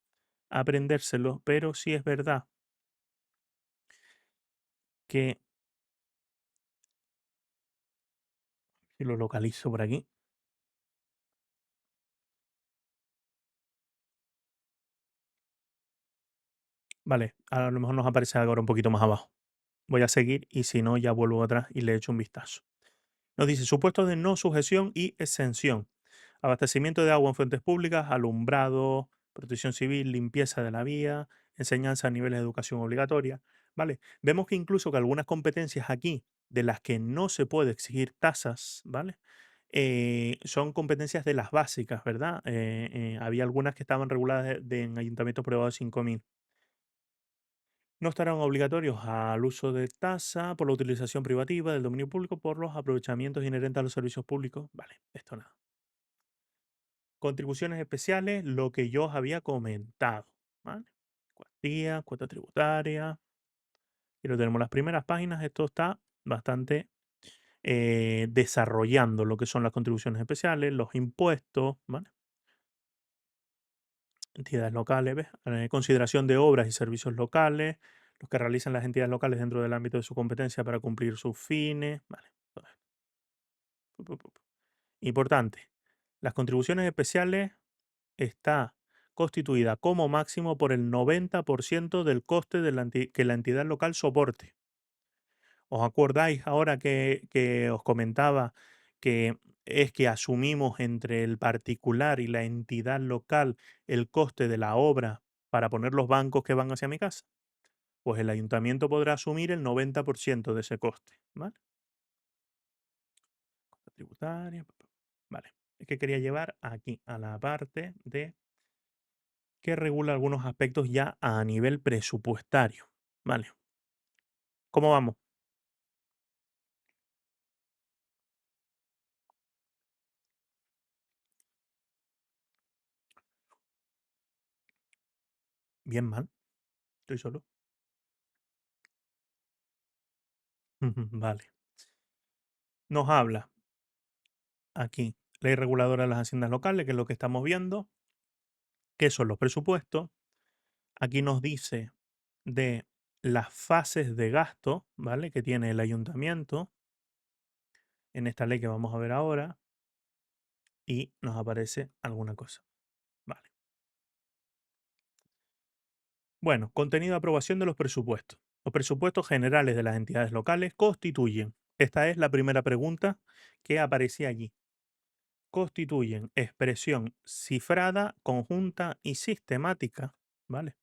aprendérselos, pero sí es verdad que, si lo localizo por aquí, vale, a lo mejor nos aparece ahora un poquito más abajo. Voy a seguir y si no, ya vuelvo atrás y le echo un vistazo. Nos dice supuestos de no sujeción y exención. Abastecimiento de agua en fuentes públicas, alumbrado, protección civil, limpieza de la vía, enseñanza a niveles de educación obligatoria. ¿Vale? Vemos que incluso que algunas competencias aquí de las que no se puede exigir tasas, ¿vale? Son competencias de las básicas, ¿verdad? Había algunas que estaban reguladas en ayuntamientos privados de 5.000. No estarán obligatorios al uso de tasa por la utilización privativa del dominio público por los aprovechamientos inherentes a los servicios públicos. Vale, esto nada. Contribuciones especiales, lo que yo os había comentado. ¿Vale? Cuantía, cuota tributaria. Y lo tenemos las primeras páginas. Esto está bastante desarrollando lo que son las contribuciones especiales, los impuestos, ¿vale? Entidades locales, ¿ves? Consideración de obras y servicios locales, los que realizan las entidades locales dentro del ámbito de su competencia para cumplir sus fines, ¿vale? Todo esto. Pu, pu, pu. Importante, las contribuciones especiales está constituida como máximo por el 90% del coste de que la entidad local soporte. ¿Os acordáis ahora que os comentaba que es que asumimos entre el particular y la entidad local el coste de la obra para poner los bancos que van hacia mi casa? Pues el ayuntamiento podrá asumir el 90% de ese coste, ¿vale? Tributaria, vale. Es que quería llevar aquí a la parte de que regula algunos aspectos ya a nivel presupuestario, ¿vale? ¿Cómo vamos? Bien mal, estoy solo. Vale. Nos habla aquí, ley reguladora de las haciendas locales, que es lo que estamos viendo, que son los presupuestos. Aquí nos dice de las fases de gasto, ¿vale? Que tiene el ayuntamiento en esta ley que vamos a ver ahora y nos aparece alguna cosa. Vale. Bueno, contenido de aprobación de los presupuestos. Los presupuestos generales de las entidades locales constituyen, esta es la primera pregunta que aparecía allí, constituyen expresión cifrada, conjunta y sistemática, ¿vale?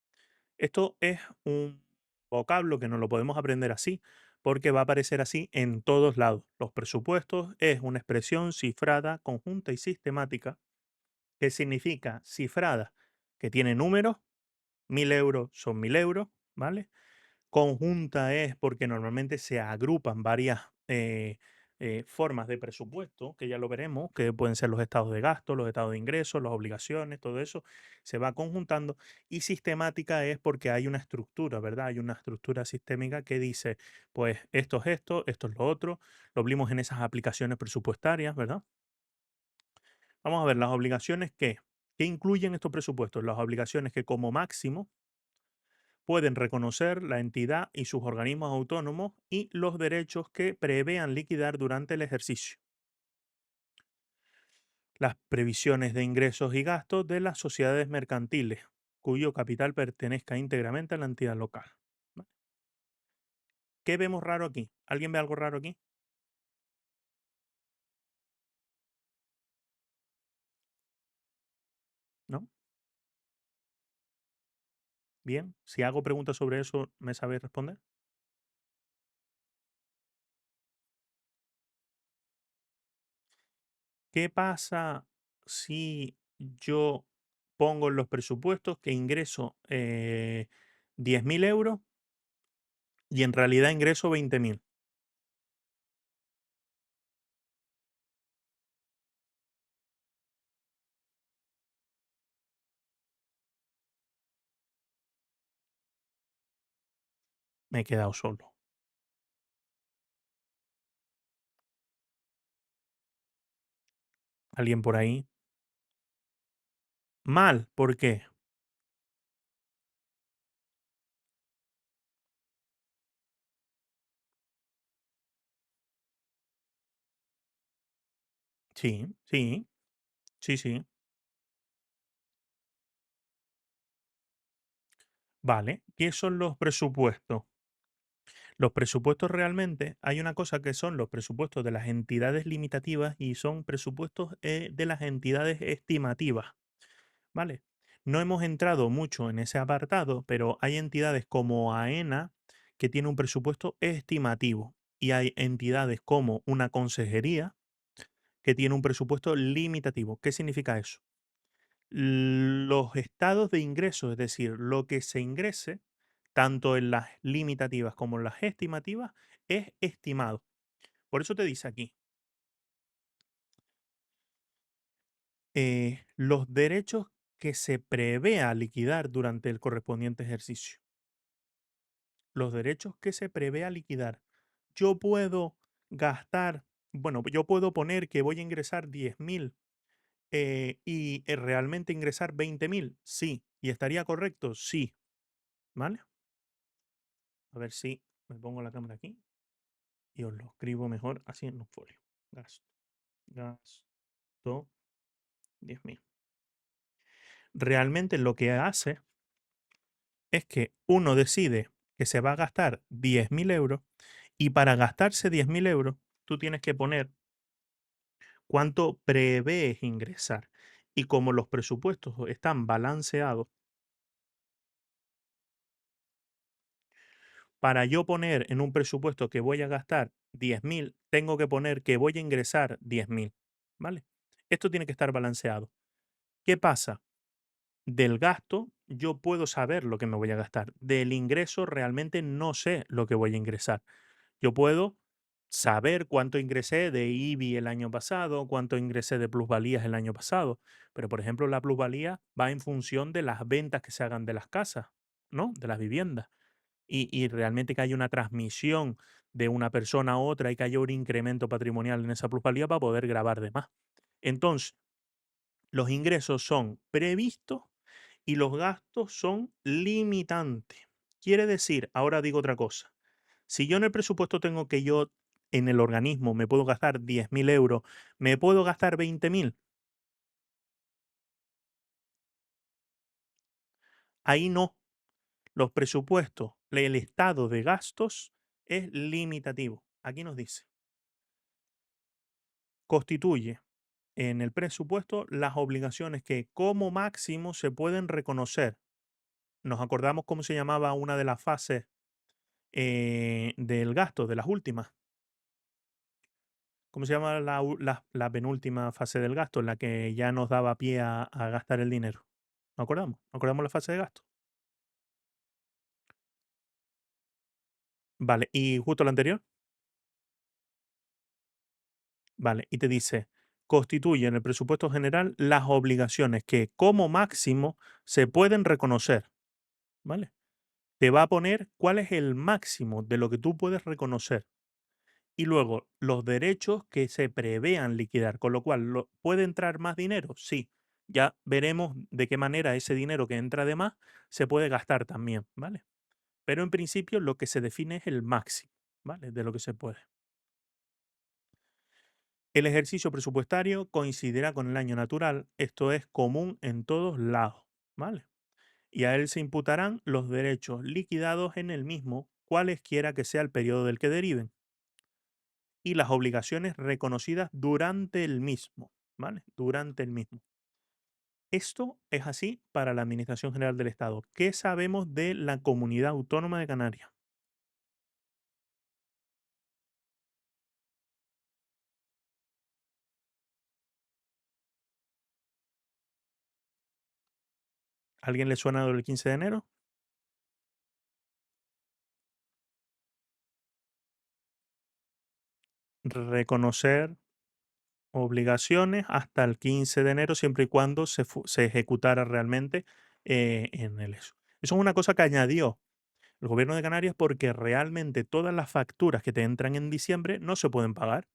Esto es un vocablo que no lo podemos aprender así porque va a aparecer así en todos lados. Los presupuestos es una expresión cifrada, conjunta y sistemática que significa cifrada, que tiene números, 1.000 euros son 1.000 euros, ¿vale? Conjunta es porque normalmente se agrupan varias formas de presupuesto, que ya lo veremos, que pueden ser los estados de gasto, los estados de ingresos, las obligaciones, todo eso se va conjuntando. Y sistemática es porque hay una estructura, ¿verdad? Hay una estructura sistémica que dice, pues esto es lo otro. Lo vimos en esas aplicaciones presupuestarias, ¿verdad? Vamos a ver las obligaciones que incluyen estos presupuestos. Las obligaciones que como máximo pueden reconocer la entidad y sus organismos autónomos y los derechos que prevean liquidar durante el ejercicio. Las previsiones de ingresos y gastos de las sociedades mercantiles, cuyo capital pertenezca íntegramente a la entidad local. ¿Vale? ¿Qué vemos raro aquí? ¿Alguien ve algo raro aquí? ¿No? Bien. Si hago preguntas sobre eso, ¿me sabéis responder? ¿Qué pasa si yo pongo en los presupuestos que ingreso 10.000 euros y en realidad ingreso 20.000? Me he quedado solo. ¿Alguien por ahí? Mal, ¿por qué? Sí, sí, sí, sí. Vale. ¿Qué son los presupuestos? Los presupuestos realmente, hay una cosa que son los presupuestos de las entidades limitativas y son presupuestos de las entidades estimativas, ¿vale? No hemos entrado mucho en ese apartado, pero hay entidades como AENA que tiene un presupuesto estimativo y hay entidades como una consejería que tiene un presupuesto limitativo. ¿Qué significa eso? Los estados de ingreso, es decir, lo que se ingrese, tanto en las limitativas como en las estimativas, es estimado. Por eso te dice aquí, los derechos que se prevea liquidar durante el correspondiente ejercicio. Los derechos que se prevea liquidar. Yo puedo gastar, bueno, yo puedo poner que voy a ingresar 10.000 y realmente ingresar 20.000. Sí. ¿Y estaría correcto? Sí. ¿Vale? A ver si me pongo la cámara aquí y os lo escribo mejor así en un folio. Gasto, gasto 10.000. Realmente lo que hace es que uno decide que se va a gastar 10.000 euros y para gastarse 10.000 euros tú tienes que poner cuánto prevés ingresar. Y como los presupuestos están balanceados, para yo poner en un presupuesto que voy a gastar 10.000, tengo que poner que voy a ingresar 10.000. ¿Vale? Esto tiene que estar balanceado. ¿Qué pasa? Del gasto yo puedo saber lo que me voy a gastar. Del ingreso realmente no sé lo que voy a ingresar. Yo puedo saber cuánto ingresé de IBI el año pasado, cuánto ingresé de plusvalías el año pasado, pero por ejemplo la plusvalía va en función de las ventas que se hagan de las casas, ¿no? De las viviendas. Y realmente que haya una transmisión de una persona a otra y que haya un incremento patrimonial en esa plusvalía para poder grabar de más. Entonces, los ingresos son previstos y los gastos son limitantes. Quiere decir, ahora digo otra cosa, si yo en el presupuesto tengo que yo en el organismo me puedo gastar 10.000 euros, me puedo gastar 20.000, ahí no. Los presupuestos, el estado de gastos es limitativo. Aquí nos dice, constituye en el presupuesto las obligaciones que como máximo se pueden reconocer. Nos acordamos cómo se llamaba una de las fases del gasto, de las últimas. ¿Cómo se llama la penúltima fase del gasto, en la que ya nos daba pie a gastar el dinero? ¿Nos acordamos? ¿Nos acordamos la fase de gasto? Vale, ¿y justo la anterior? Vale, y te dice, constituye en el presupuesto general las obligaciones que como máximo se pueden reconocer, ¿vale? Te va a poner cuál es el máximo de lo que tú puedes reconocer. Y luego, los derechos que se prevean liquidar, con lo cual, ¿puede entrar más dinero? Sí. Ya veremos de qué manera ese dinero que entra de más se puede gastar también, ¿vale? Pero en principio lo que se define es el máximo, ¿vale? De lo que se puede. El ejercicio presupuestario coincidirá con el año natural, esto es común en todos lados, ¿vale? Y a él se imputarán los derechos liquidados en el mismo, cualesquiera que sea el periodo del que deriven, y las obligaciones reconocidas durante el mismo, ¿vale? Durante el mismo. Esto es así para la Administración General del Estado. ¿Qué sabemos de la Comunidad Autónoma de Canarias? ¿Alguien le suena lo del 15 de enero? Reconocer obligaciones hasta el 15 de enero, siempre y cuando se ejecutara realmente en el eso. Eso es una cosa que añadió el gobierno de Canarias porque realmente todas las facturas que te entran en diciembre no se pueden pagar,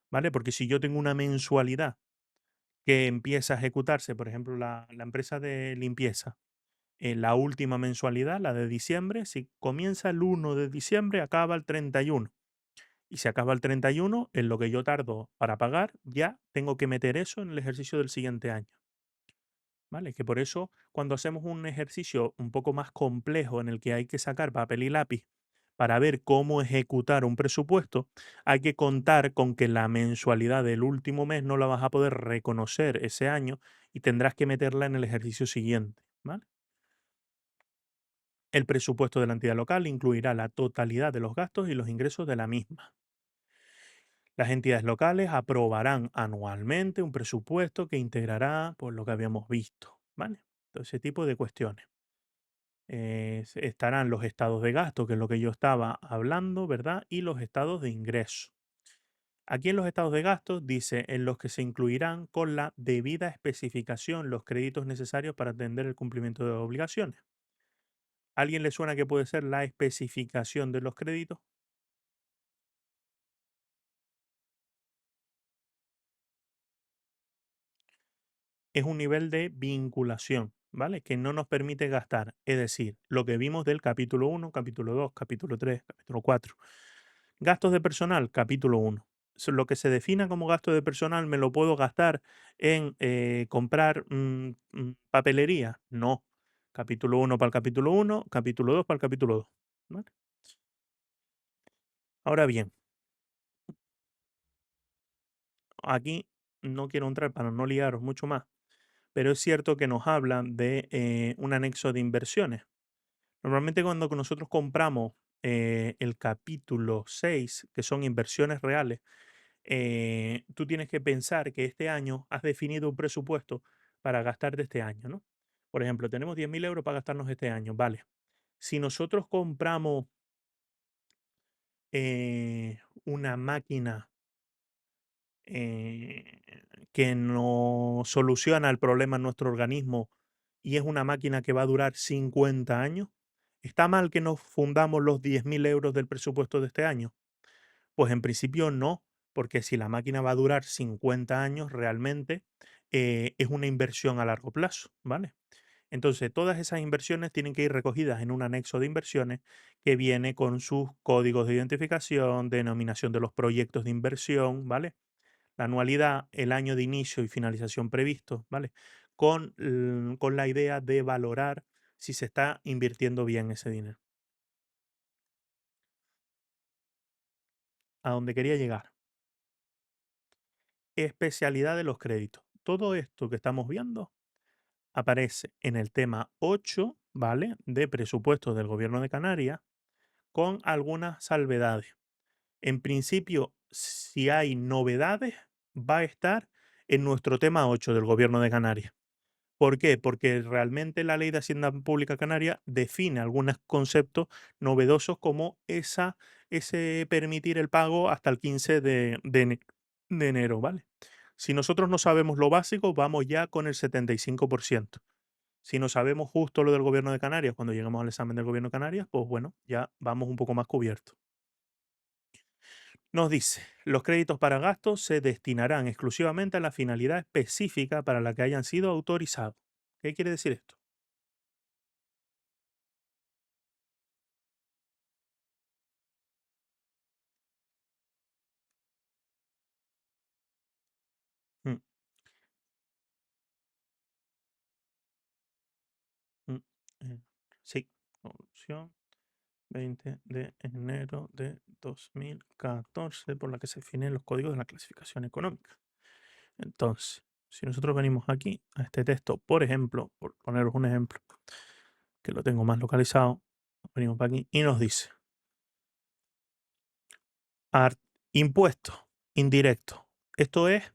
¿vale? Porque si yo tengo una mensualidad que empieza a ejecutarse, por ejemplo, la empresa de limpieza, la última mensualidad, la de diciembre, si comienza el 1 de diciembre, acaba el 31. Y si acaba el 31, en lo que yo tardo para pagar, ya tengo que meter eso en el ejercicio del siguiente año. ¿Vale? Que por eso, cuando hacemos un ejercicio un poco más complejo en el que hay que sacar papel y lápiz para ver cómo ejecutar un presupuesto, hay que contar con que la mensualidad del último mes no la vas a poder reconocer ese año y tendrás que meterla en el ejercicio siguiente. ¿Vale? El presupuesto de la entidad local incluirá la totalidad de los gastos y los ingresos de la misma. Las entidades locales aprobarán anualmente un presupuesto que integrará por lo que habíamos visto, ¿vale? Todo ese tipo de cuestiones. Estarán los estados de gasto, que es lo que yo estaba hablando, ¿verdad? Y los estados de ingreso. Aquí en los estados de gasto dice en los que se incluirán con la debida especificación los créditos necesarios para atender el cumplimiento de las obligaciones. ¿A alguien le suena que puede ser la especificación de los créditos? Es un nivel de vinculación, ¿vale? Que no nos permite gastar. Es decir, lo que vimos del capítulo 1, capítulo 2, capítulo 3, capítulo 4. Gastos de personal, capítulo 1. Lo que se defina como gasto de personal, ¿me lo puedo gastar en comprar papelería? No. Capítulo 1 para el capítulo 1, capítulo 2 para el capítulo 2. ¿Vale? Ahora bien, aquí no quiero entrar para no liaros mucho más, pero es cierto que nos hablan de un anexo de inversiones. Normalmente cuando nosotros compramos el capítulo 6, que son inversiones reales, tú tienes que pensar que este año has definido un presupuesto para gastarte este año, ¿no? Por ejemplo, tenemos 10.000 euros para gastarnos este año, vale. Si nosotros compramos una máquina eh, que no soluciona el problema en nuestro organismo y es una máquina que va a durar 50 años, ¿está mal que nos fundamos los 10.000 euros del presupuesto de este año? Pues en principio no, porque si la máquina va a durar 50 años, realmente es una inversión a largo plazo, ¿vale? Entonces, todas esas inversiones tienen que ir recogidas en un anexo de inversiones que viene con sus códigos de identificación, denominación de los proyectos de inversión, ¿vale? La anualidad, el año de inicio y finalización previsto, ¿vale? Con la idea de valorar si se está invirtiendo bien ese dinero. A donde quería llegar. Especialidad de los créditos. Todo esto que estamos viendo aparece en el tema 8, ¿vale? De presupuestos del Gobierno de Canarias, con algunas salvedades. En principio, si hay novedades, va a estar en nuestro tema 8 del Gobierno de Canarias. ¿Por qué? Porque realmente la Ley de Hacienda Pública Canaria define algunos conceptos novedosos como ese permitir el pago hasta el 15 de enero. de enero, ¿vale? Si nosotros no sabemos lo básico, vamos ya con el 75%. Si no sabemos justo lo del gobierno de Canarias cuando lleguemos al examen del gobierno de Canarias, pues bueno, ya vamos un poco más cubiertos. Nos dice, los créditos para gastos se destinarán exclusivamente a la finalidad específica para la que hayan sido autorizados. ¿Qué quiere decir esto? Mm, mm, eh, sí, opción 20 de enero de 2014 por la que se definen los códigos de la clasificación económica. Entonces, si nosotros venimos aquí a este texto, por ejemplo, por poneros un ejemplo, que lo tengo más localizado, venimos para aquí y nos dice, ar- impuestos indirectos. Esto es,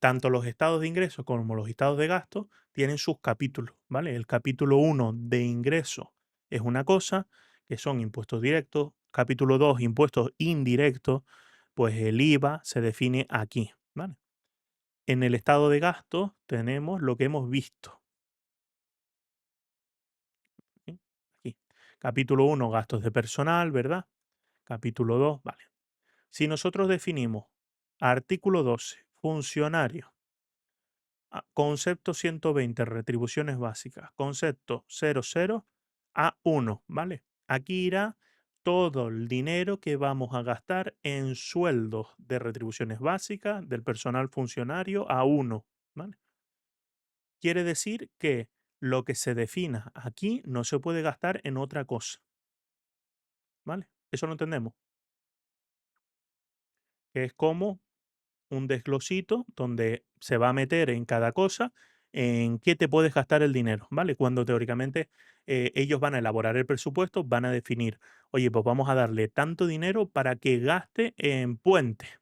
tanto los estados de ingresos como los estados de gasto tienen sus capítulos, ¿vale? El capítulo 1 de ingresos es una cosa, que son impuestos directos. Capítulo 2 impuestos indirectos, pues el IVA se define aquí, ¿vale? En el estado de gasto tenemos lo que hemos visto, ¿sí? Aquí. Capítulo 1 gastos de personal, ¿verdad? Capítulo 2 vale. Si nosotros definimos artículo 12 funcionarios, concepto 120 retribuciones básicas, concepto 00 a 1, ¿vale? Aquí irá todo el dinero que vamos a gastar en sueldos de retribuciones básicas del personal funcionario a 1, ¿vale? Quiere decir que lo que se defina aquí no se puede gastar en otra cosa, ¿vale? Eso lo entendemos, que es como un desglosito donde se va a meter en cada cosa en qué te puedes gastar el dinero, ¿vale? Cuando teóricamente ellos van a elaborar el presupuesto, van a definir, oye, pues vamos a darle tanto dinero para que gaste en puentes,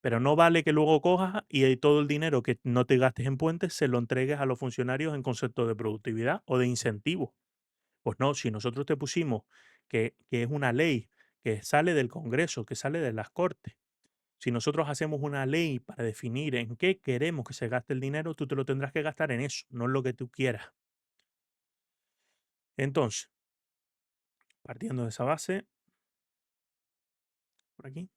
pero no vale que luego cojas y todo el dinero que no te gastes en puentes se lo entregues a los funcionarios en concepto de productividad o de incentivo. Pues no, si nosotros te pusimos que es una ley que sale del Congreso, que sale de las Cortes, si nosotros hacemos una ley para definir en qué queremos que se gaste el dinero, tú te lo tendrás que gastar en eso, no en lo que tú quieras. Entonces, partiendo de esa base, por aquí,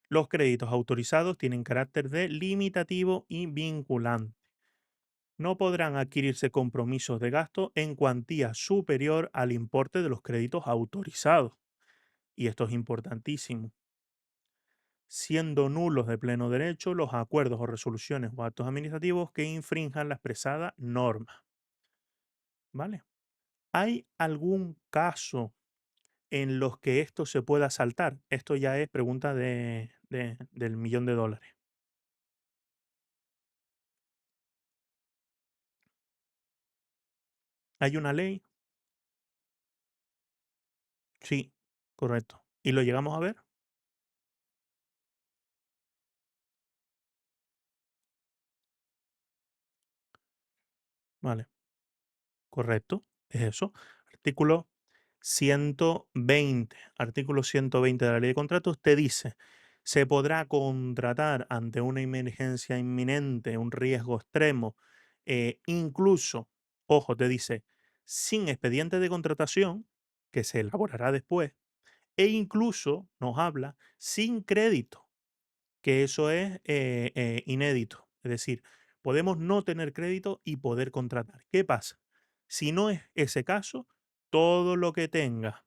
los créditos autorizados tienen carácter de limitativo y vinculante. No podrán adquirirse compromisos de gasto en cuantía superior al importe de los créditos autorizados. Y esto es importantísimo, siendo nulos de pleno derecho los acuerdos o resoluciones o actos administrativos que infrinjan la expresada norma. ¿Vale? ¿Hay algún caso en los que esto se pueda saltar? Esto ya es pregunta del millón de dólares. ¿Hay una ley? Sí, correcto. ¿Y lo llegamos a ver? Vale, correcto. Es eso. Artículo 120. Artículo 120 de la Ley de Contratos te dice, se podrá contratar ante una emergencia inminente, un riesgo extremo, incluso, ojo, te dice, sin expediente de contratación, que se elaborará después, e incluso nos habla sin crédito, que eso es inédito. Es decir, podemos no tener crédito y poder contratar. ¿Qué pasa? Si no es ese caso, todo lo que tenga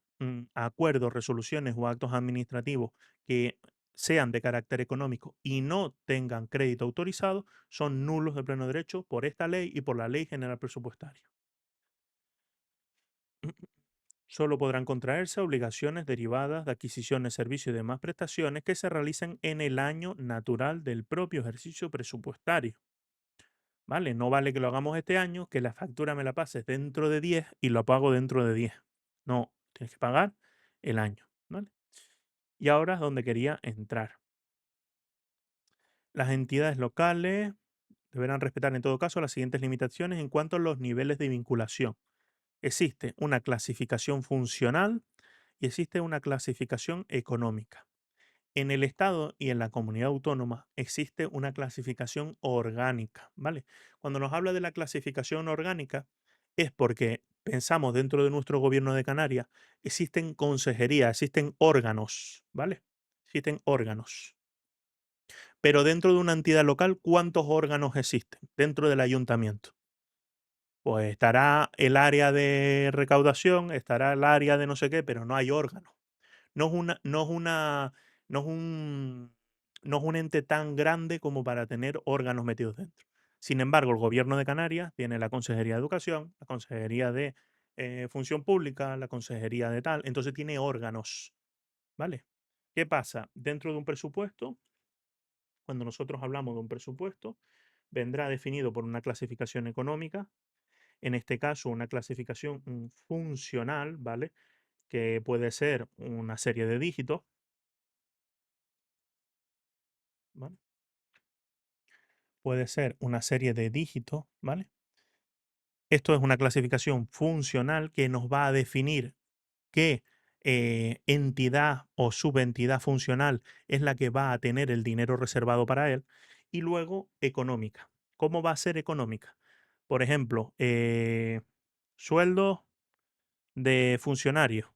acuerdos, resoluciones o actos administrativos que sean de carácter económico y no tengan crédito autorizado, son nulos de pleno derecho por esta ley y por la Ley General Presupuestaria. Solo podrán contraerse obligaciones derivadas de adquisiciones, servicios y demás prestaciones que se realicen en el año natural del propio ejercicio presupuestario. ¿Vale? No vale que lo hagamos este año, que la factura me la pases dentro de 10 y lo pago dentro de 10. No, tienes que pagar el año. ¿Vale? Y ahora es donde quería entrar. Las entidades locales deberán respetar en todo caso las siguientes limitaciones en cuanto a los niveles de vinculación. Existe una clasificación funcional y existe una clasificación económica. En el Estado y en la comunidad autónoma existe una clasificación orgánica, ¿vale? Cuando nos habla de la clasificación orgánica es porque pensamos dentro de nuestro gobierno de Canarias, existen consejerías, existen órganos, ¿vale? Existen órganos. Pero dentro de una entidad local, ¿cuántos órganos existen dentro del ayuntamiento? Pues estará el área de recaudación, estará el área de no sé qué, pero no hay órganos. No es una no es una no es un no es un ente tan grande como para tener órganos metidos dentro. Sin embargo, el Gobierno de Canarias tiene la Consejería de Educación, la Consejería de, Función Pública, la Consejería de tal, entonces tiene órganos, ¿vale? ¿Qué pasa? Dentro de un presupuesto, cuando nosotros hablamos de un presupuesto, vendrá definido por una clasificación económica, en este caso una clasificación, funcional, ¿vale? Que puede ser una serie de dígitos, ¿vale? Puede ser una serie de dígitos, ¿vale? Esto es una clasificación funcional que nos va a definir qué entidad o subentidad funcional es la que va a tener el dinero reservado para él. Y luego económica. ¿Cómo va a ser económica? Por ejemplo, sueldos de funcionarios.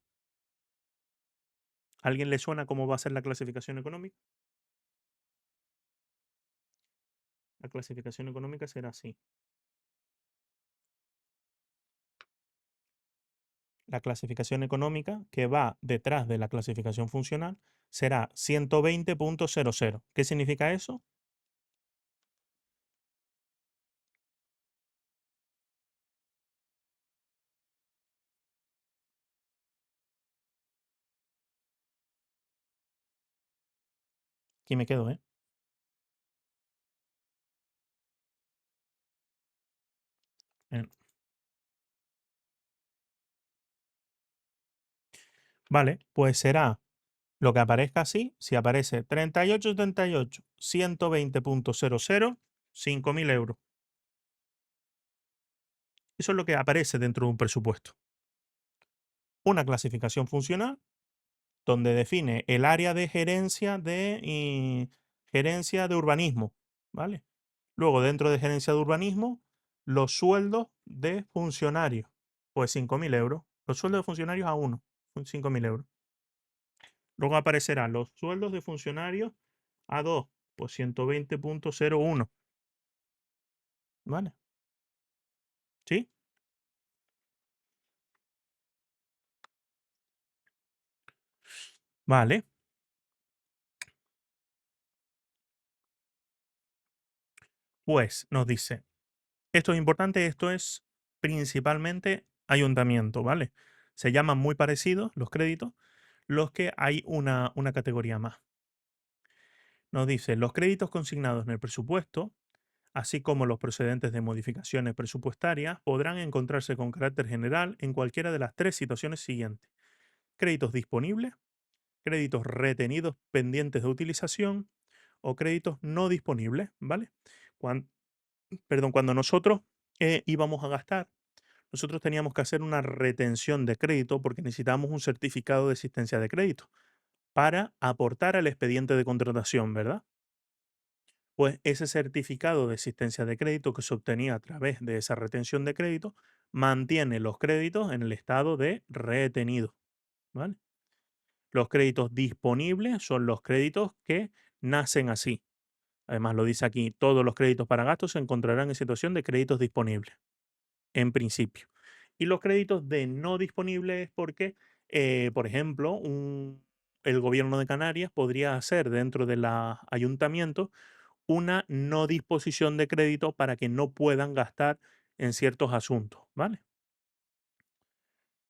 ¿Alguien le suena cómo va a ser la clasificación económica? La clasificación económica será así. La clasificación económica que va detrás de la clasificación funcional será 120.00. ¿Qué significa eso? Aquí me quedo, ¿eh? Eh, Vale, pues será lo que aparezca así. Si aparece 3878, 120.00, 5.000 euros. Eso es lo que aparece dentro de un presupuesto. Una clasificación funcional donde define el área de gerencia de urbanismo, ¿vale? Luego, dentro de gerencia de urbanismo, los sueldos de funcionarios, pues 5.000 euros. Los sueldos de funcionarios a uno, son 5.000 euros. Luego aparecerán los sueldos de funcionarios a dos, pues 120.01, ¿vale? ¿Sí? Vale. Pues nos dice, esto es importante, esto es principalmente ayuntamiento, ¿vale? Se llaman muy parecidos los créditos, los que hay una categoría más. Nos dice, los créditos consignados en el presupuesto, así como los procedentes de modificaciones presupuestarias, podrán encontrarse con carácter general en cualquiera de las tres situaciones siguientes. Créditos disponibles, créditos retenidos pendientes de utilización o créditos no disponibles, ¿vale? Cuan- cuando nosotros íbamos a gastar, nosotros teníamos que hacer una retención de crédito porque necesitábamos un certificado de existencia de crédito para aportar al expediente de contratación, ¿verdad? Pues ese certificado de existencia de crédito que se obtenía a través de esa retención de crédito mantiene los créditos en el estado de retenido, ¿vale? Los créditos disponibles son los créditos que nacen así. Además, lo dice aquí, todos los créditos para gastos se encontrarán en situación de créditos disponibles, en principio. Y los créditos de no disponibles es porque, por ejemplo, el gobierno de Canarias podría hacer dentro del ayuntamiento una no disposición de crédito para que no puedan gastar en ciertos asuntos, ¿vale?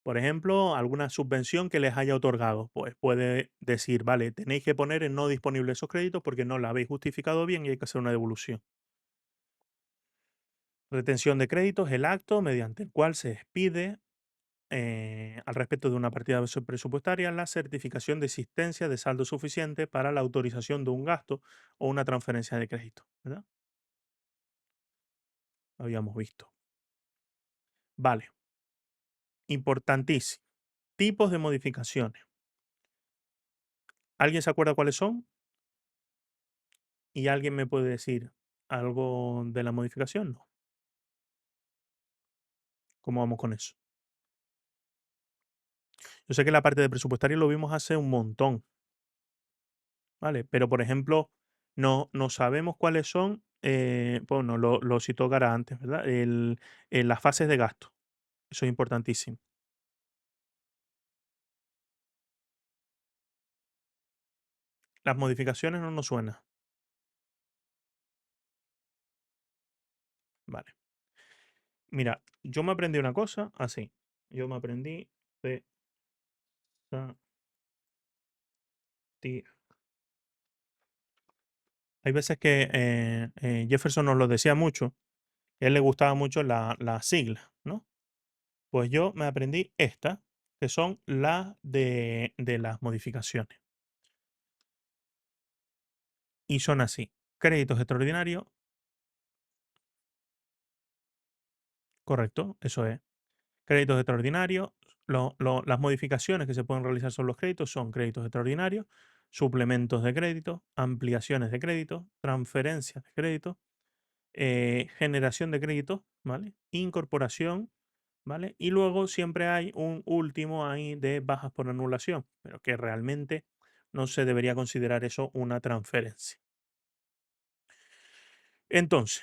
Por ejemplo, alguna subvención que les haya otorgado, pues puede decir, vale, tenéis que poner en no disponible esos créditos porque no la habéis justificado bien y hay que hacer una devolución. Retención de créditos, el acto mediante el cual se expide al respecto de una partida presupuestaria la certificación de existencia de saldo suficiente para la autorización de un gasto o una transferencia de crédito, ¿verdad? Lo habíamos visto. Vale, importantísimo. Tipos de modificaciones. ¿Alguien se acuerda cuáles son? ¿Y alguien me puede decir algo de la modificación? No. ¿Cómo vamos con eso? Yo sé que la parte de presupuestario lo vimos hace un montón, ¿vale? Pero, por ejemplo, no sabemos cuáles son, bueno, lo citó Gara antes, ¿verdad? Las fases de gasto. Eso es importantísimo. Las modificaciones no nos suenan. Vale. Mira, yo me aprendí una cosa así. Yo me aprendí de hay veces que Jefferson nos lo decía mucho, a él le gustaba mucho la sigla, ¿no? Pues yo me aprendí esta, que son las de las modificaciones. Y son así. Créditos extraordinarios, correcto, eso es. Créditos extraordinarios, las modificaciones que se pueden realizar sobre los créditos son créditos extraordinarios, suplementos de crédito, ampliaciones de crédito, transferencias de crédito, generación de crédito, ¿vale? Incorporación, ¿vale? Y luego siempre hay un último ahí de bajas por anulación, pero que realmente no se debería considerar eso una transferencia. Entonces,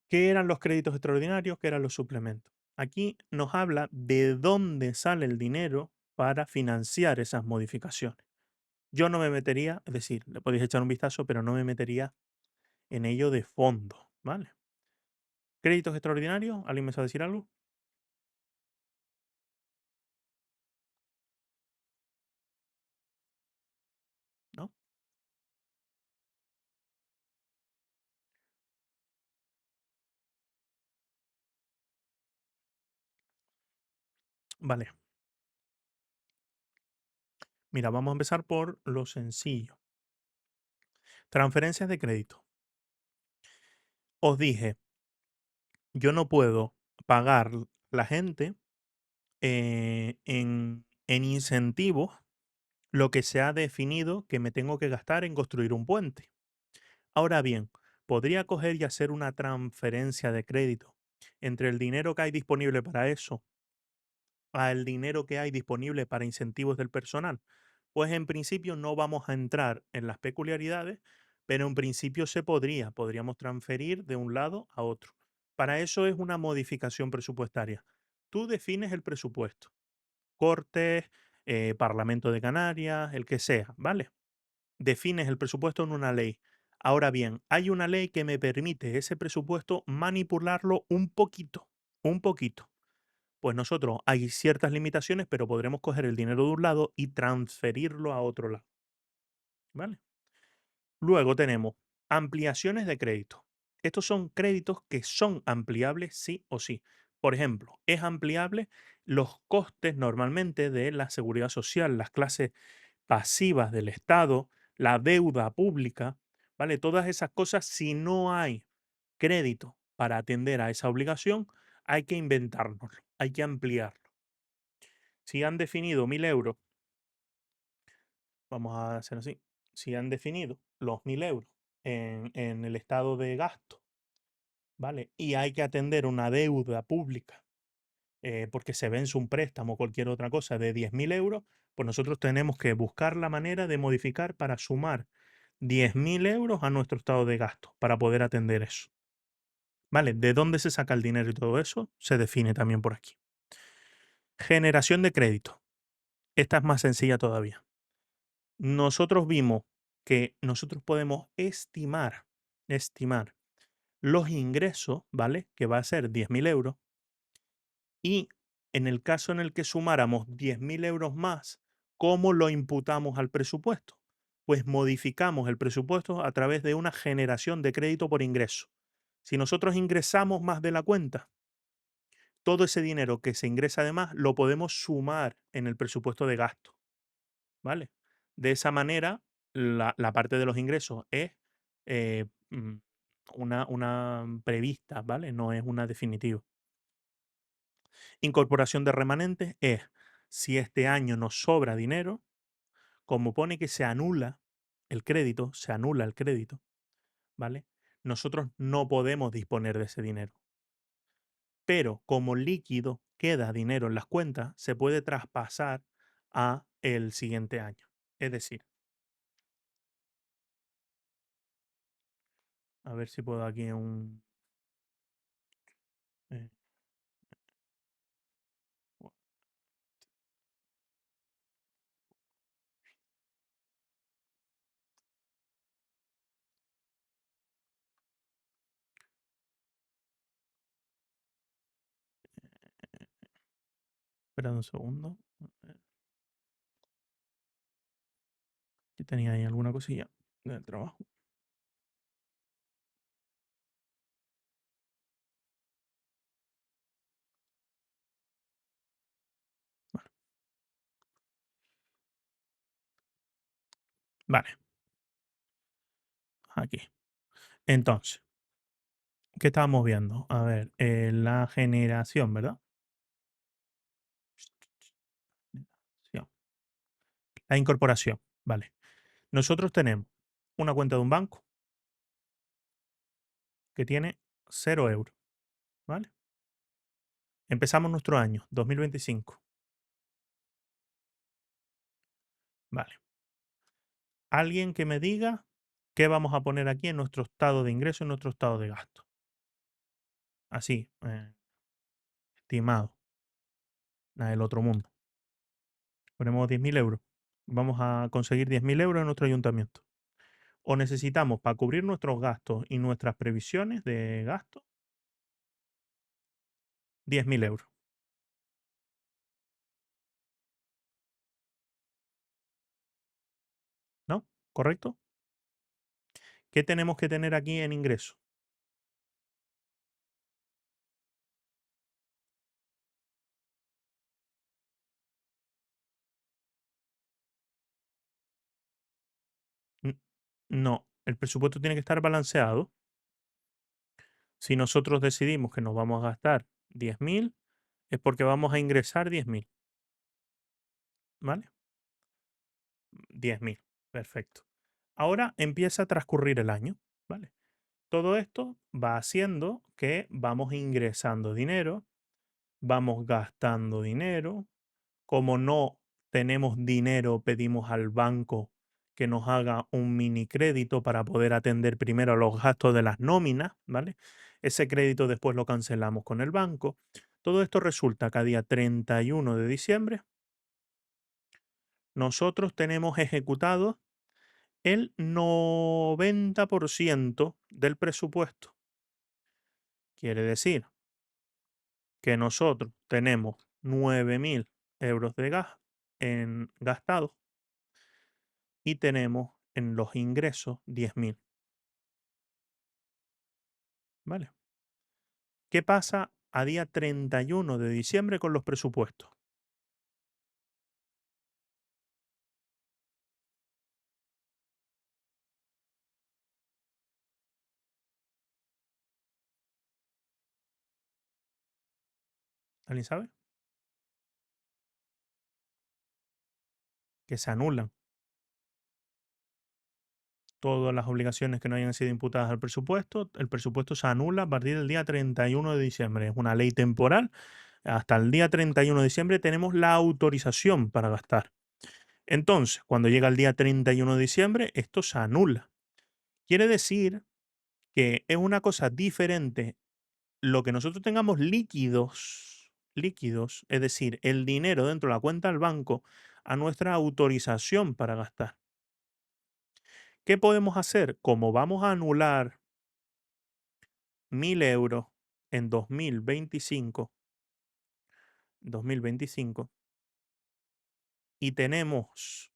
¿qué eran los créditos extraordinarios? ¿Qué eran los suplementos? Aquí nos habla de dónde sale el dinero para financiar esas modificaciones. Yo no me metería, es decir, le podéis echar un vistazo, pero no me metería en ello de fondo, ¿vale? Créditos extraordinarios, ¿alguien me sabe decir algo? ¿No? Vale. Mira, vamos a empezar por lo sencillo. Transferencias de crédito. Os dije, yo no puedo pagar la gente en incentivos lo que se ha definido que me tengo que gastar en construir un puente. Ahora bien, podría coger y hacer una transferencia de crédito entre el dinero que hay disponible para eso al dinero que hay disponible para incentivos del personal. Pues en principio no vamos a entrar en las peculiaridades, pero en principio podríamos transferir de un lado a otro. Para eso es una modificación presupuestaria. Tú defines el presupuesto, Cortes, Parlamento de Canarias, el que sea, ¿vale? Defines el presupuesto en una ley. Ahora bien, hay una ley que me permite ese presupuesto manipularlo un poquito. Pues nosotros hay ciertas limitaciones, pero podremos coger el dinero de un lado y transferirlo a otro lado, ¿vale? Luego tenemos ampliaciones de crédito. Estos son créditos que son ampliables sí o sí. Por ejemplo, es ampliable los costes normalmente de la seguridad social, las clases pasivas del Estado, la deuda pública, ¿vale? Todas esas cosas, si no hay crédito para atender a esa obligación, hay que inventárnoslo, hay que ampliarlo. Si han definido 1.000 euros, vamos a hacer así, si han definido los 1.000 euros en el estado de gasto, ¿vale? Y hay que atender una deuda pública porque se vence un préstamo o cualquier otra cosa de 10.000 euros, pues nosotros tenemos que buscar la manera de modificar para sumar 10.000 euros a nuestro estado de gasto para poder atender eso. ¿Vale? ¿De dónde se saca el dinero y todo eso? Se define también por aquí. Generación de crédito. Esta es más sencilla todavía. Nosotros vimos que nosotros podemos estimar los ingresos, ¿vale? Que va a ser 10.000 euros. Y en el caso en el que sumáramos 10.000 euros más, ¿cómo lo imputamos al presupuesto? Pues modificamos el presupuesto a través de una generación de crédito por ingreso. Si nosotros ingresamos más de la cuenta, todo ese dinero que se ingresa además lo podemos sumar en el presupuesto de gasto. ¿Vale? De esa manera, la parte de los ingresos es eh, mm, una prevista, ¿vale? No es una definitiva. Incorporación de remanentes es si este año nos sobra dinero, como pone que se anula el crédito, se anula el crédito, ¿vale? Nosotros no podemos disponer de ese dinero. Pero como líquido queda dinero en las cuentas, se puede traspasar a el siguiente año. Es decir, a ver si puedo aquí un... eh, espera un segundo. Aquí tenía ahí alguna cosilla del trabajo. Vale, aquí. Entonces, ¿qué estábamos viendo? A ver, la generación, ¿verdad? Generación. La incorporación, vale. Nosotros tenemos una cuenta de un banco que tiene 0 euros, ¿vale? Empezamos nuestro año, 2025. Vale. Alguien que me diga qué vamos a poner aquí en nuestro estado de ingreso y en nuestro estado de gasto. Así, estimado, nada del otro mundo. Ponemos 10.000 euros. Vamos a conseguir 10.000 euros en nuestro ayuntamiento. O necesitamos para cubrir nuestros gastos y nuestras previsiones de gasto 10.000 euros. ¿No? ¿Correcto? ¿Qué tenemos que tener aquí en ingreso? No, el presupuesto tiene que estar balanceado. Si nosotros decidimos que nos vamos a gastar 10.000, es porque vamos a ingresar 10.000. ¿Vale? 10.000. Perfecto. Ahora empieza a transcurrir el año. ¿Vale? Todo esto va haciendo que vamos ingresando dinero, vamos gastando dinero. Como no tenemos dinero, pedimos al banco que nos haga un mini crédito para poder atender primero los gastos de las nóminas, ¿vale? Ese crédito después lo cancelamos con el banco. Todo esto resulta que a día 31 de diciembre nosotros tenemos ejecutado el 90% del presupuesto. Quiere decir que nosotros tenemos 9.000 euros de gas en gastados y tenemos en los ingresos 10.000. ¿Vale? ¿Qué pasa a día 31 de diciembre con los presupuestos? ¿Alguien sabe? Que se anulan todas las obligaciones que no hayan sido imputadas al presupuesto. El presupuesto se anula a partir del día 31 de diciembre. Es una ley temporal. Hasta el día 31 de diciembre tenemos la autorización para gastar. Entonces, cuando llega el día 31 de diciembre, esto se anula. Quiere decir que es una cosa diferente lo que nosotros tengamos líquidos, es decir, el dinero dentro de la cuenta del banco, a nuestra autorización para gastar. ¿Qué podemos hacer? Como vamos a anular 1.000 euros en 2025 y tenemos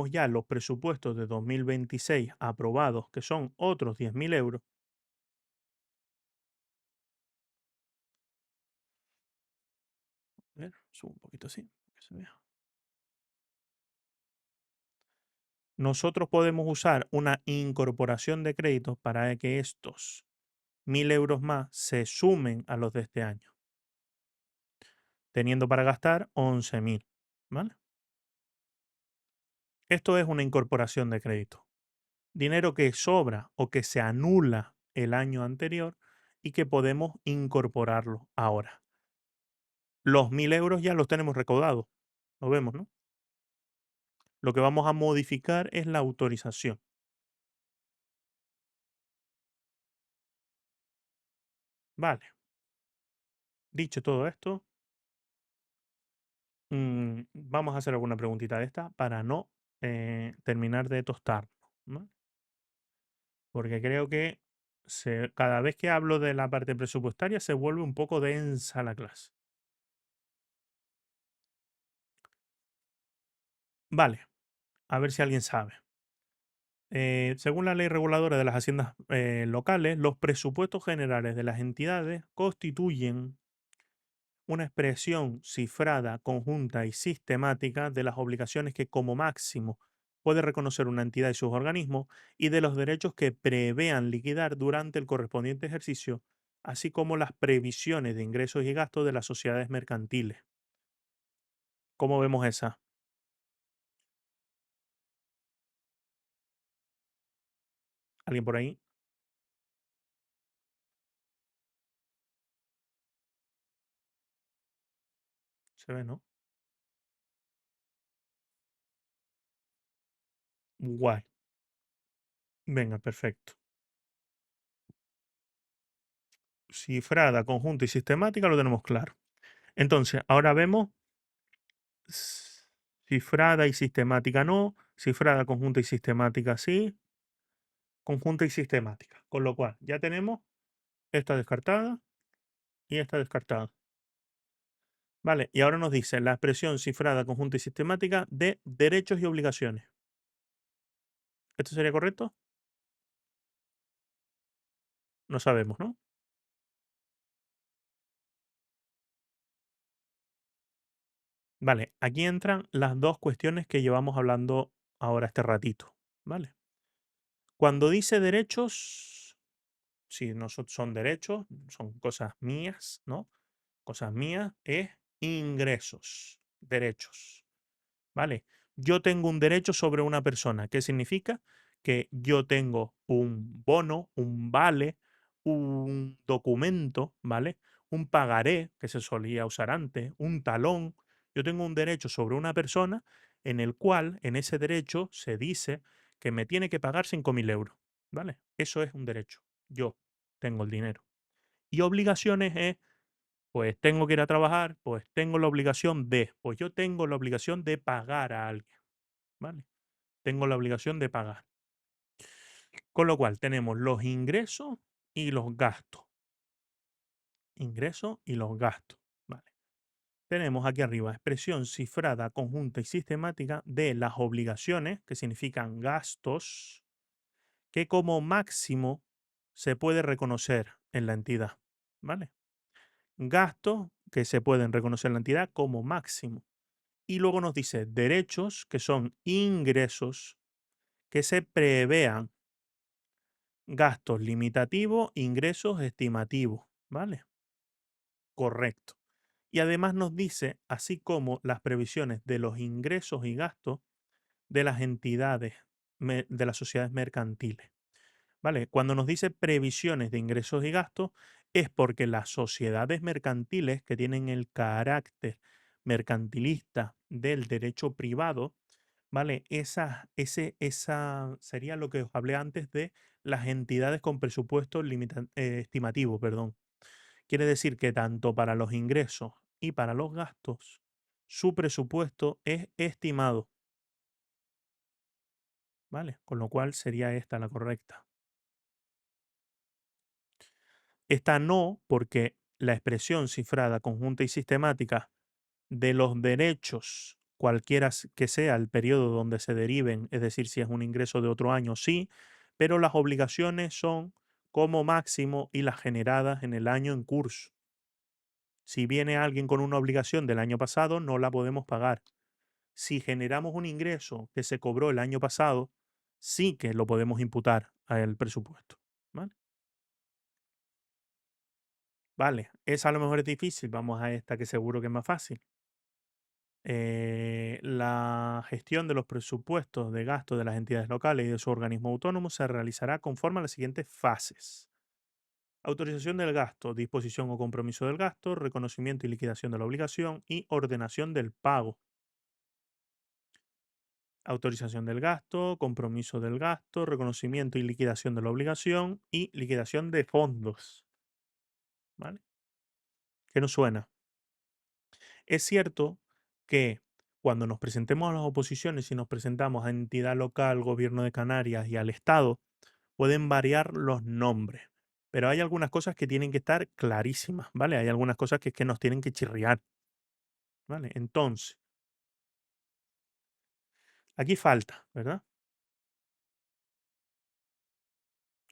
ya los presupuestos de 2026 aprobados, que son otros 10.000 euros. A ver, subo un poquito así, que se vea. Nosotros podemos usar una incorporación de créditos para que estos 1.000 euros más se sumen a los de este año, teniendo para gastar 11.000. ¿Vale? Esto es una incorporación de crédito. Dinero que sobra o que se anula el año anterior y que podemos incorporarlo ahora. Los 1.000 euros ya los tenemos recaudados. Lo vemos, ¿no? Lo que vamos a modificar es la autorización. Vale. Dicho todo esto, vamos a hacer alguna preguntita de esta para no terminar de tostarnos, ¿no? Porque creo que cada vez que hablo de la parte presupuestaria se vuelve un poco densa la clase. Vale, a ver si alguien sabe. Según la ley reguladora de las haciendas locales, los presupuestos generales de las entidades constituyen una expresión cifrada, conjunta y sistemática de las obligaciones que como máximo puede reconocer una entidad y sus organismos y de los derechos que prevean liquidar durante el correspondiente ejercicio, así como las previsiones de ingresos y gastos de las sociedades mercantiles. ¿Cómo vemos esa? ¿Alguien por ahí? Se ve, ¿no? Guay. Venga, perfecto. Cifrada, conjunta y sistemática lo tenemos claro. Entonces, ahora vemos s- cifrada y sistemática no, cifrada, conjunta y sistemática sí, conjunta y sistemática. Con lo cual, ya tenemos esta descartada y esta descartada. Vale, y ahora nos dice la expresión cifrada, conjunta y sistemática de derechos y obligaciones. ¿Esto sería correcto? No sabemos, ¿no? Vale, aquí entran las dos cuestiones que llevamos hablando ahora este ratito. ¿Vale? Cuando dice derechos, si no son derechos, son cosas mías, ¿no? Cosas mías es ingresos, derechos. ¿Vale? Yo tengo un derecho sobre una persona. ¿Qué significa? Que yo tengo un bono, un vale, un documento, ¿vale? Un pagaré, que se solía usar antes, un talón. Yo tengo un derecho sobre una persona en el cual, en ese derecho, se dice que me tiene que pagar 5.000 euros, ¿vale? Eso es un derecho. Yo tengo el dinero. Y obligaciones es pues tengo que ir a trabajar, pues tengo la obligación de, pues yo tengo la obligación de pagar a alguien, ¿vale? Tengo la obligación de pagar. Con lo cual tenemos los ingresos y los gastos. Ingresos y los gastos, ¿vale? Tenemos aquí arriba expresión cifrada, conjunta y sistemática de las obligaciones, que significan gastos, que como máximo se puede reconocer en la entidad, ¿vale? Gastos que se pueden reconocer en la entidad como máximo. Y luego nos dice derechos, que son ingresos que se prevean, gastos limitativos, ingresos estimativos, ¿vale? Correcto. Y además nos dice, así como las previsiones de los ingresos y gastos de las entidades, de las sociedades mercantiles. ¿Vale? Cuando nos dice previsiones de ingresos y gastos, es porque las sociedades mercantiles que tienen el carácter mercantilista del derecho privado, ¿vale? Esa sería lo que os hablé antes de las entidades con presupuesto estimativo, perdón. Quiere decir que tanto para los ingresos y para los gastos, su presupuesto es estimado, ¿vale? Con lo cual sería esta la correcta. Esta no, porque la expresión cifrada, conjunta y sistemática de los derechos, cualquiera que sea el periodo donde se deriven, es decir, si es un ingreso de otro año, sí, pero las obligaciones son como máximo y las generadas en el año en curso. Si viene alguien con una obligación del año pasado, no la podemos pagar. Si generamos un ingreso que se cobró el año pasado, sí que lo podemos imputar al presupuesto. ¿Vale? Vale, esa a lo mejor es difícil, vamos a esta que seguro que es más fácil. La gestión de los presupuestos de gasto de las entidades locales y de su organismo autónomo se realizará conforme a las siguientes fases. Autorización del gasto, disposición o compromiso del gasto, reconocimiento y liquidación de la obligación y ordenación del pago. Autorización del gasto, compromiso del gasto, reconocimiento y liquidación de la obligación y liquidación de fondos. ¿Vale? ¿Qué nos suena? Es cierto que cuando nos presentemos a las oposiciones y nos presentamos a entidad local, gobierno de Canarias y al Estado, pueden variar los nombres. Pero hay algunas cosas que tienen que estar clarísimas, ¿vale? Hay algunas cosas que nos tienen que chirriar, ¿vale? Entonces, aquí falta, ¿verdad?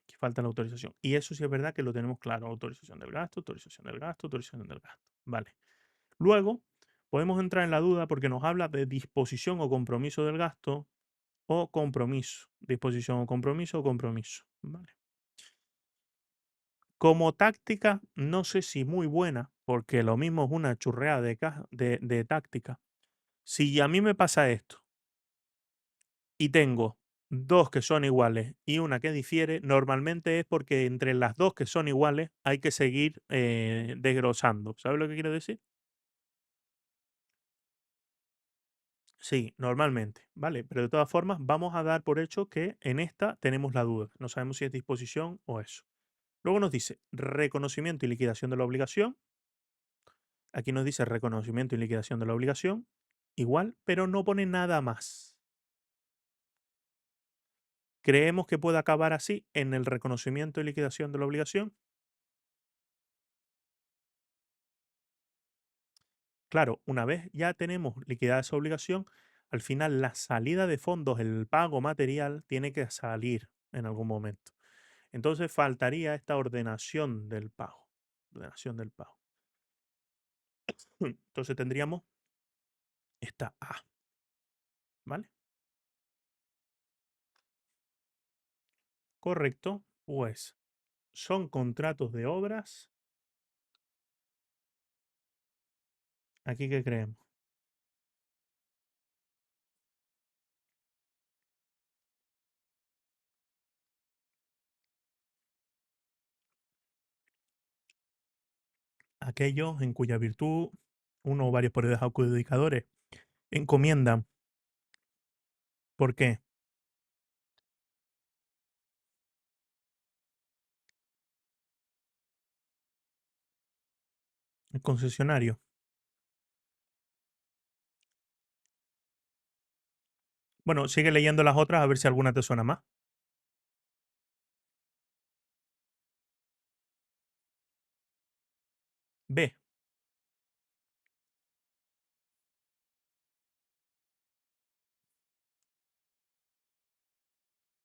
Aquí falta la autorización. Y eso sí es verdad que lo tenemos claro. Autorización del gasto, autorización del gasto, autorización del gasto. Vale. Luego, podemos entrar en la duda porque nos habla de disposición o compromiso del gasto o compromiso. Disposición o compromiso. Vale. Como táctica, no sé si muy buena, porque lo mismo es una churreada de táctica. Si a mí me pasa esto y tengo dos que son iguales y una que difiere, normalmente es porque entre las dos que son iguales hay que seguir desglosando. ¿Sabes lo que quiero decir? Sí, normalmente, ¿vale? Pero de todas formas, vamos a dar por hecho que en esta tenemos la duda. No sabemos si es disposición o eso. Luego nos dice reconocimiento y liquidación de la obligación. Aquí nos dice reconocimiento y liquidación de la obligación. Igual, pero no pone nada más. ¿Creemos que puede acabar así en el reconocimiento y liquidación de la obligación? Claro, una vez ya tenemos liquidada esa obligación, al final la salida de fondos, el pago material, tiene que salir en algún momento. Entonces faltaría esta ordenación del pago. Ordenación del pago. Entonces tendríamos esta A, ¿vale? Correcto, pues son contratos de obras. ¿Aquí qué creemos? Aquellos en cuya virtud uno o varios poderes adjudicadores encomiendan. ¿Por qué? El concesionario. Bueno, sigue leyendo las otras a ver si alguna te suena más. B,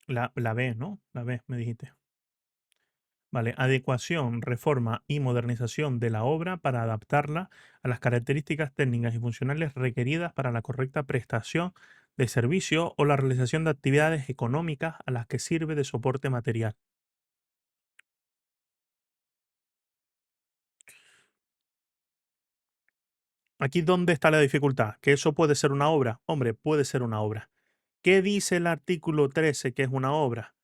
la B, ¿no? La B, me dijiste. Vale, adecuación, reforma y modernización de la obra para adaptarla a las características técnicas y funcionales requeridas para la correcta prestación de servicio o la realización de actividades económicas a las que sirve de soporte material. Aquí, ¿dónde está la dificultad? ¿Que eso puede ser una obra? Hombre, puede ser una obra. ¿Qué dice el artículo 13 que es una obra?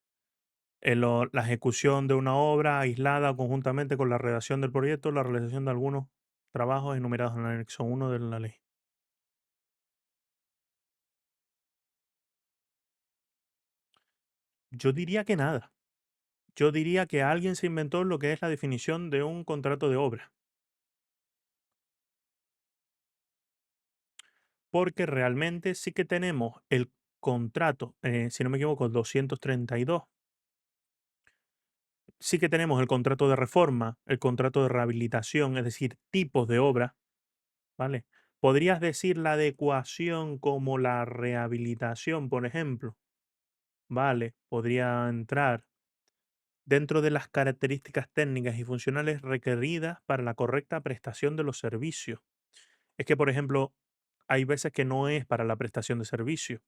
La ejecución de una obra aislada conjuntamente con la redacción del proyecto, la realización de algunos trabajos enumerados en el anexo 1 de la ley. Yo diría que nada. Yo diría que alguien se inventó lo que es la definición de un contrato de obra, porque realmente sí que tenemos el contrato, si no me equivoco, 232. Sí que tenemos el contrato de reforma, el contrato de rehabilitación, es decir, tipos de obra, ¿vale? ¿Podrías decir la adecuación como la rehabilitación, por ejemplo? Vale, podría entrar dentro de las características técnicas y funcionales requeridas para la correcta prestación de los servicios. Es que, por ejemplo, hay veces que no es para la prestación de servicio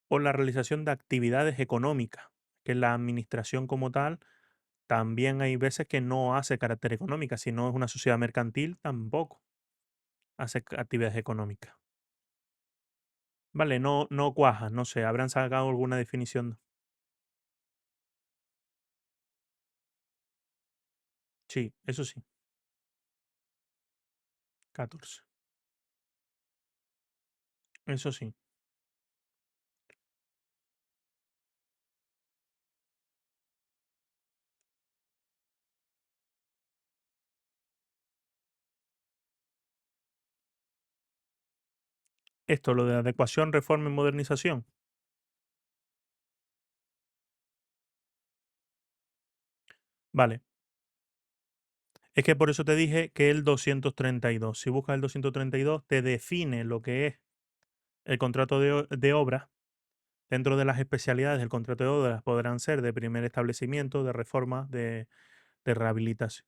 o la realización de actividades económicas, que la administración como tal también hay veces que no hace carácter económica, si no es una sociedad mercantil, tampoco hace actividades económicas. Vale, no cuaja, no sé, habrán sacado alguna definición. Sí, eso sí, 14. Eso sí. Esto, lo de adecuación, reforma y modernización. Vale. Es que por eso te dije que el 232. Si buscas el 232, te define lo que es el contrato de obra. Dentro de las especialidades del contrato de obras podrán ser de primer establecimiento, de reforma, de rehabilitación.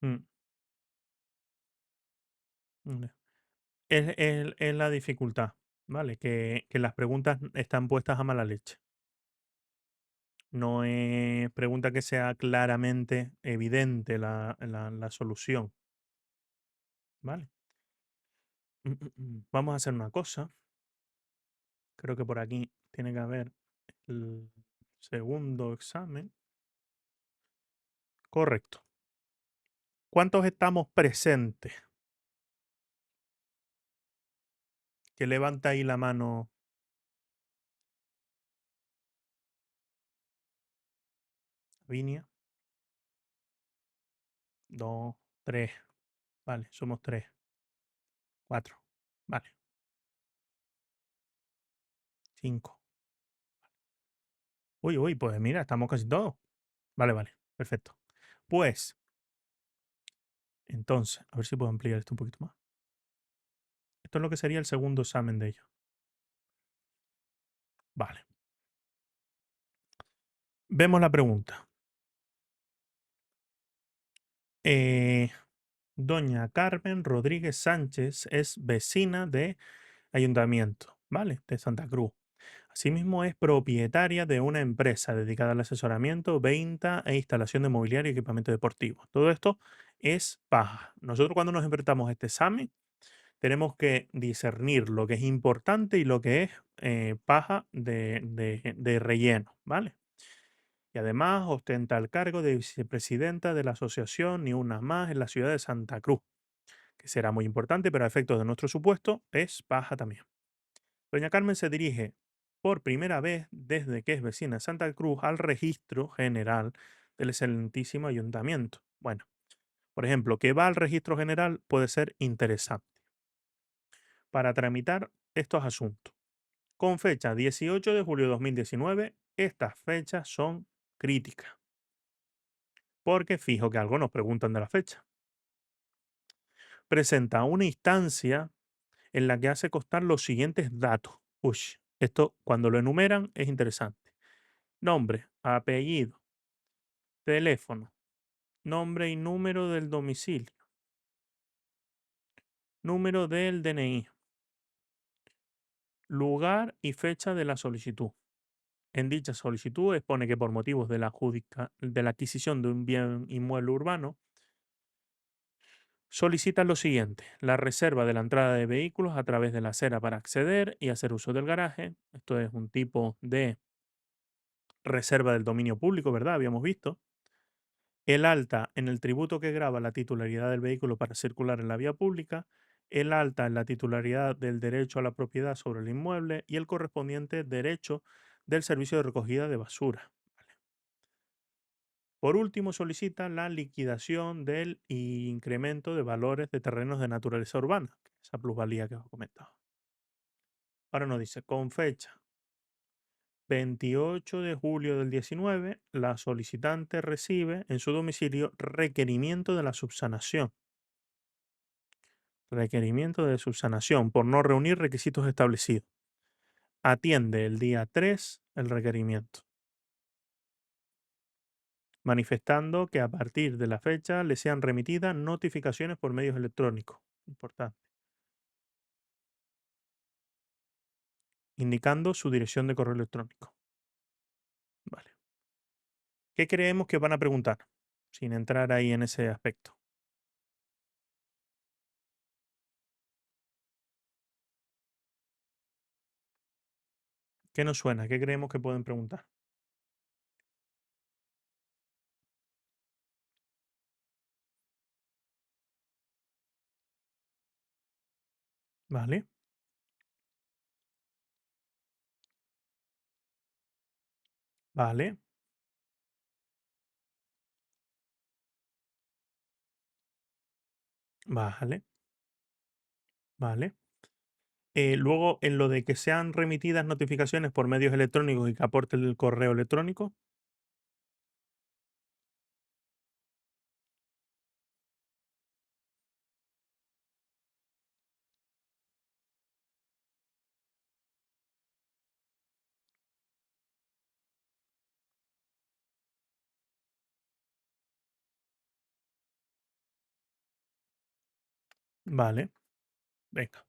Mm, mm. Es la dificultad, ¿vale? Que las preguntas están puestas a mala leche. No es pregunta que sea claramente evidente la solución, ¿vale? Vamos a hacer una cosa. Creo que por aquí tiene que haber el segundo examen. Correcto. ¿Cuántos estamos presentes? Que levanta ahí la mano, Vinia. 2, 3. Vale, somos 3, 4. Vale, 5. Uy, uy, pues mira, estamos casi todos. Vale, vale, perfecto. Pues, entonces, a ver si puedo ampliar esto un poquito más. Esto es lo que sería el segundo examen de ellos. Vale. Vemos la pregunta. Eh, Doña Carmen Rodríguez Sánchez es vecina de ayuntamiento, ¿vale? De Santa Cruz. Asimismo, es propietaria de una empresa dedicada al asesoramiento, venta e instalación de mobiliario y equipamiento deportivo. Todo esto es paja. Nosotros cuando nos enfrentamos a este examen, tenemos que discernir lo que es importante y lo que es paja de relleno, ¿vale? Y además ostenta el cargo de vicepresidenta de la asociación Ni Una Más en la ciudad de Santa Cruz, que será muy importante, pero a efectos de nuestro supuesto es paja también. Doña Carmen se dirige por primera vez desde que es vecina de Santa Cruz al registro general del excelentísimo ayuntamiento. Bueno, por ejemplo, que va al registro general puede ser interesante para tramitar estos asuntos. Con fecha 18 de julio de 2019, estas fechas son críticas, porque fijo que algo nos preguntan de la fecha. Presenta una instancia en la que hace constar los siguientes datos. Uy, esto cuando lo enumeran es interesante. Nombre, apellido, teléfono, nombre y número del domicilio, número del DNI, lugar y fecha de la solicitud. En dicha solicitud expone que por motivos de de la adquisición de un bien inmueble urbano, solicita lo siguiente: la reserva de la entrada de vehículos a través de la acera para acceder y hacer uso del garaje. Esto es un tipo de reserva del dominio público, ¿verdad? Habíamos visto. El alta en el tributo que grava la titularidad del vehículo para circular en la vía pública, el alta en la titularidad del derecho a la propiedad sobre el inmueble y el correspondiente derecho del servicio de recogida de basura. Por último, solicita la liquidación del incremento de valores de terrenos de naturaleza urbana, esa plusvalía que os he comentado. Ahora nos dice, con fecha 28 de julio del 19, la solicitante recibe en su domicilio requerimiento de la subsanación. Requerimiento de subsanación por no reunir requisitos establecidos. Atiende el día 3 el requerimiento, manifestando que a partir de la fecha le sean remitidas notificaciones por medios electrónicos. Importante. indicando su dirección de correo electrónico. Vale. ¿Qué creemos que van a preguntar? Sin entrar ahí en ese aspecto. ¿Qué nos suena? ¿Qué creemos que pueden preguntar? Vale, vale, vale, vale. Luego, en lo de que sean remitidas notificaciones por medios electrónicos y que aporte el correo electrónico, vale, venga,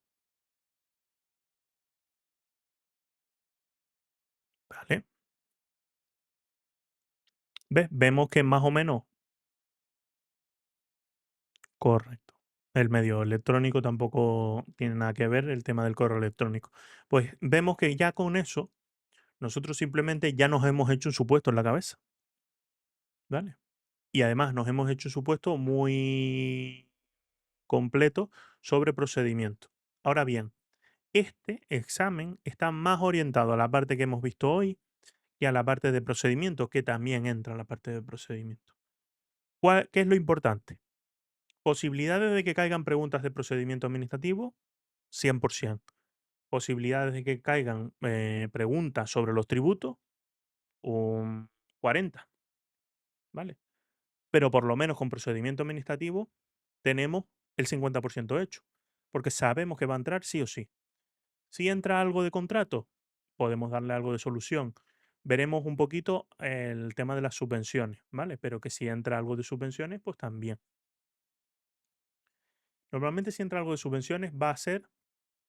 vale. ¿Ves? Vemos que más o menos correcto. El medio electrónico tampoco tiene nada que ver el tema del correo electrónico. Pues vemos que ya con eso, nosotros simplemente ya nos hemos hecho un supuesto en la cabeza, ¿vale? Y además nos hemos hecho un supuesto muy completo sobre procedimiento. Ahora bien, este examen está más orientado a la parte que hemos visto hoy y a la parte de procedimiento, que también entra en la parte de procedimiento. ¿Qué es lo importante? Posibilidades de que caigan preguntas de procedimiento administrativo, 100%. Posibilidades de que caigan preguntas sobre los tributos, un 40, ¿vale? Pero por lo menos con procedimiento administrativo tenemos el 50% hecho, porque sabemos que va a entrar sí o sí. Si entra algo de contrato, podemos darle algo de solución. Veremos un poquito el tema de las subvenciones, ¿vale? Pero que si entra algo de subvenciones, pues también. Normalmente si entra algo de subvenciones va a ser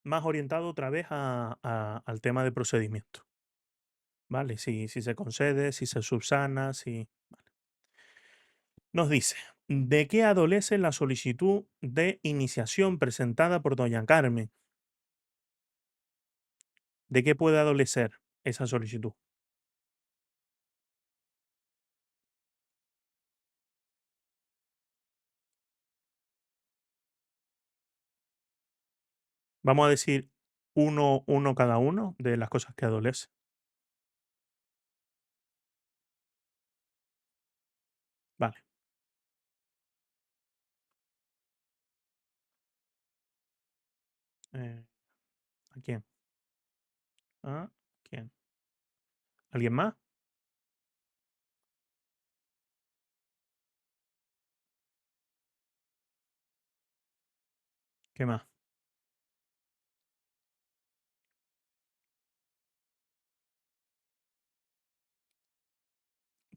más orientado otra vez al tema de procedimiento, ¿vale? Si se concede, si se subsana, si... vale. Nos dice, ¿de qué adolece la solicitud de iniciación presentada por doña Carmen? ¿De qué puede adolecer esa solicitud? Vamos a decir uno cada uno de las cosas que adolece. Vale. Eh, ¿A quién? ¿A quién? ¿Alguien más? ¿Qué más?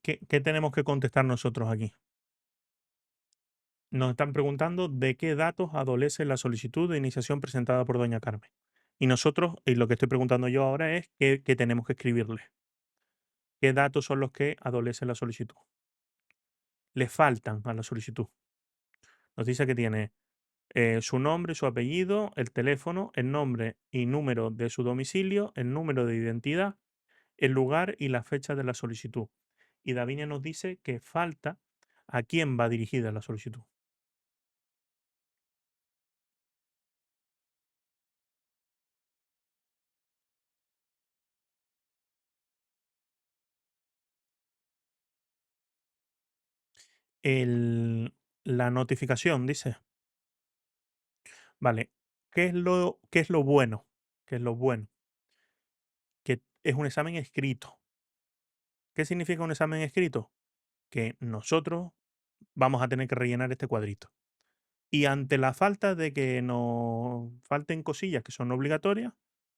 ¿Qué tenemos que contestar nosotros aquí? Nos están preguntando de qué datos adolece la solicitud de iniciación presentada por doña Carmen. Y nosotros, y lo que estoy preguntando yo ahora es qué tenemos que escribirle. ¿Qué datos son los que adolece la solicitud? Le faltan a la solicitud. Nos dice que tiene su nombre, su apellido, el teléfono, el nombre y número de su domicilio, el número de identidad, el lugar y la fecha de la solicitud. Y Davinia nos dice que falta a quién va dirigida la solicitud. El, la notificación dice, vale, qué es lo bueno? ¿Qué es lo bueno? Que es un examen escrito. ¿Qué significa un examen escrito? Que nosotros vamos a tener que rellenar este cuadrito. Y ante la falta de que nos falten cosillas que son obligatorias,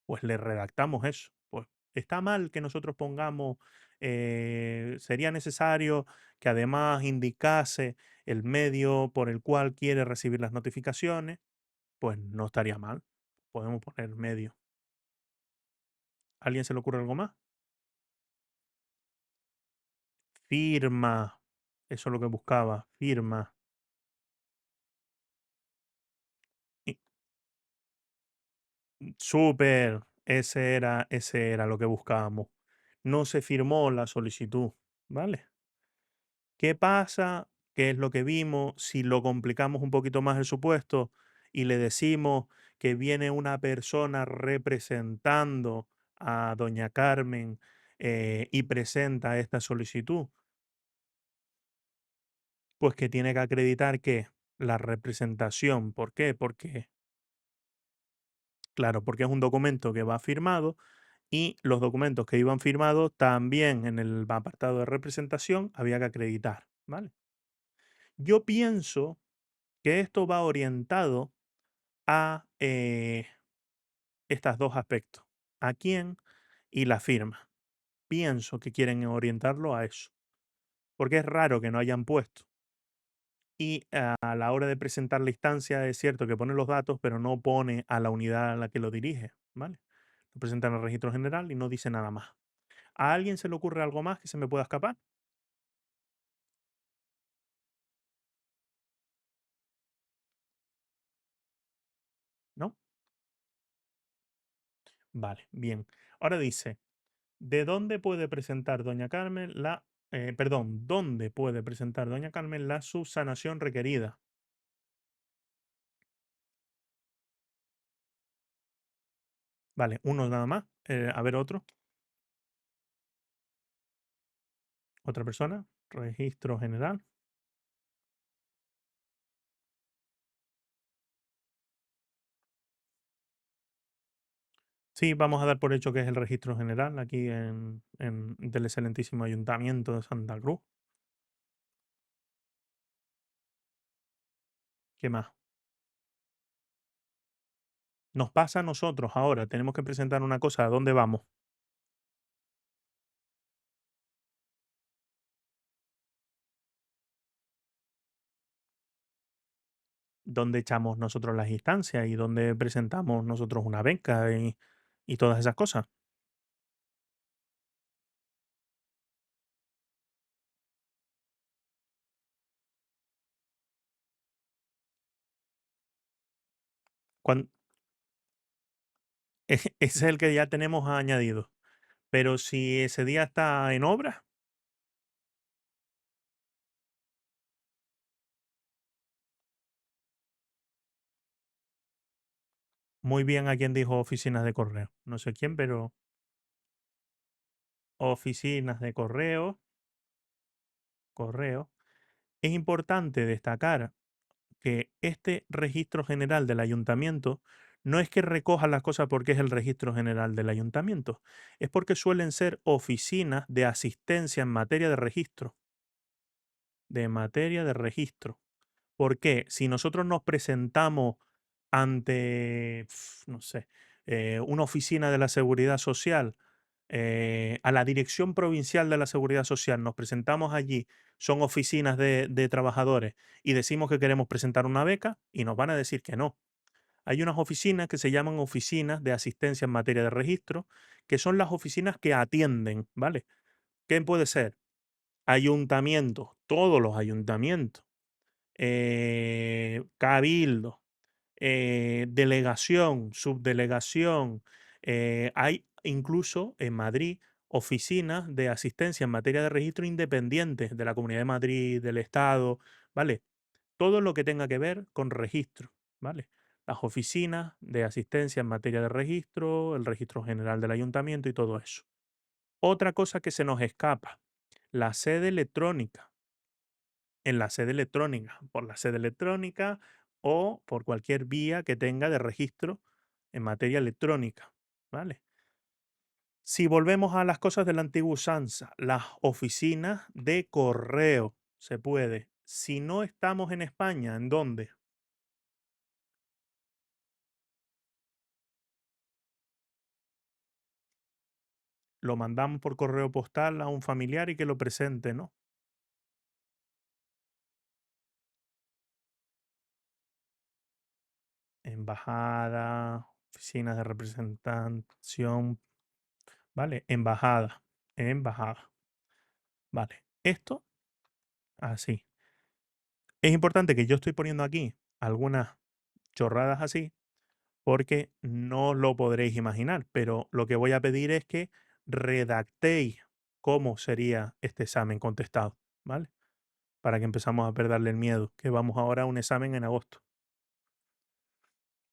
pues le redactamos eso. Pues está mal que nosotros pongamos, sería necesario que además indicase el medio por el cual quiere recibir las notificaciones, pues no estaría mal. Podemos poner medio. ¿Alguien se le ocurre algo más? Firma. Eso es lo que buscaba, firma. Y súper, ese era lo que buscábamos. No se firmó la solicitud, ¿vale? ¿Qué pasa? ¿Qué es lo que vimos? Si lo complicamos un poquito más el supuesto y le decimos que viene una persona representando a doña Carmen y presenta esta solicitud, pues que tiene que acreditar que la representación, ¿por qué? Porque, claro, porque es un documento que va firmado y los documentos que iban firmados también en el apartado de representación había que acreditar, ¿vale? Yo pienso que esto va orientado a estos dos aspectos, a quién y la firma. Pienso que quieren orientarlo a eso, porque es raro que no hayan puesto. Y a la hora de presentar la instancia es cierto que pone los datos, pero no pone a la unidad a la que lo dirige, ¿vale? Lo presentan al registro general y no dice nada más. ¿A alguien se le ocurre algo más que se me pueda escapar? ¿No? Vale, bien. Ahora dice, ¿de dónde puede presentar doña Carmen ¿dónde puede presentar doña Carmen la subsanación requerida? Vale, uno nada más. A ver otro. Otra persona. Registro general. Sí, vamos a dar por hecho que es el registro general aquí del excelentísimo Ayuntamiento de Santa Cruz. ¿Qué más? Nos pasa a nosotros ahora. Tenemos que presentar una cosa. ¿A dónde vamos? ¿Dónde echamos nosotros las instancias y dónde presentamos nosotros una beca y todas esas cosas? Cuan- ese es el que ya tenemos añadido. Pero si ese día está en obra, muy bien a quien dijo oficinas de correo. No sé quién, pero oficinas de correo. Es importante destacar que este registro general del ayuntamiento no es que recoja las cosas porque es el registro general del ayuntamiento, es porque suelen ser oficinas de asistencia en materia de registro, de materia de registro. Porque si nosotros nos presentamos ante, no sé, una oficina de la seguridad social, a la Dirección Provincial de la Seguridad Social, nos presentamos allí, son oficinas de trabajadores, y decimos que queremos presentar una beca y nos van a decir que no. Hay unas oficinas que se llaman oficinas de asistencia en materia de registro, que son las oficinas que atienden, ¿vale? ¿Quién puede ser? Ayuntamientos, todos los ayuntamientos, cabildo, delegación, subdelegación. Hay incluso en Madrid oficinas de asistencia en materia de registro independientes de la Comunidad de Madrid, del Estado, ¿vale? Todo lo que tenga que ver con registro, ¿vale? Las oficinas de asistencia en materia de registro, el registro general del ayuntamiento y todo eso. Otra cosa que se nos escapa, la sede electrónica. En la sede electrónica, por la sede electrónica o por cualquier vía que tenga de registro en materia electrónica, ¿vale? Si volvemos a las cosas de la antigua usanza, las oficinas de correo, se puede. Si no estamos en España, ¿en dónde? Lo mandamos por correo postal a un familiar y que lo presente, ¿no? Embajada, oficinas de representación, ¿vale? Embajada, embajada, ¿vale? Esto, así. Es importante que yo estoy poniendo aquí algunas chorradas así, porque no lo podréis imaginar, pero lo que voy a pedir es que redactéis cómo sería este examen contestado, ¿vale? Para que empezamos a perderle el miedo, que vamos ahora a un examen en agosto.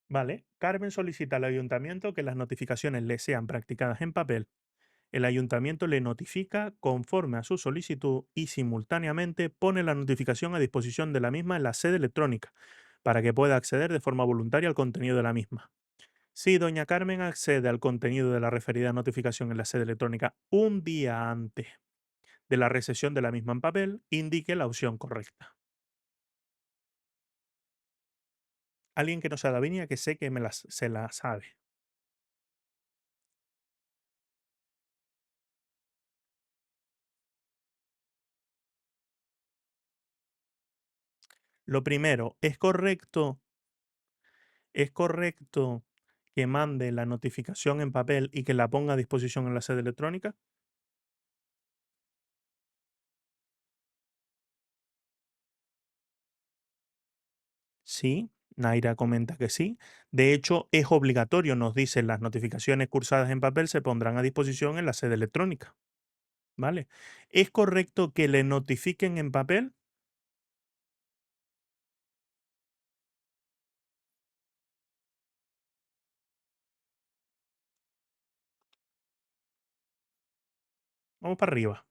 Vale, Carmen solicita al ayuntamiento que las notificaciones le sean practicadas en papel. El ayuntamiento le notifica conforme a su solicitud y simultáneamente pone la notificación a disposición de la misma en la sede electrónica para que pueda acceder de forma voluntaria al contenido de la misma. Si doña Carmen accede al contenido de la referida notificación en la sede electrónica un día antes de la recepción de la misma en papel, indique la opción correcta. Alguien que no sea Davinia, que sé que se la sabe. Lo primero, es correcto que mande la notificación en papel y que la ponga a disposición en la sede electrónica? Sí, Naira comenta que sí. De hecho, es obligatorio, nos dicen las notificaciones cursadas en papel se pondrán a disposición en la sede electrónica. ¿Vale? ¿Es correcto que le notifiquen en papel? Vamos para arriba.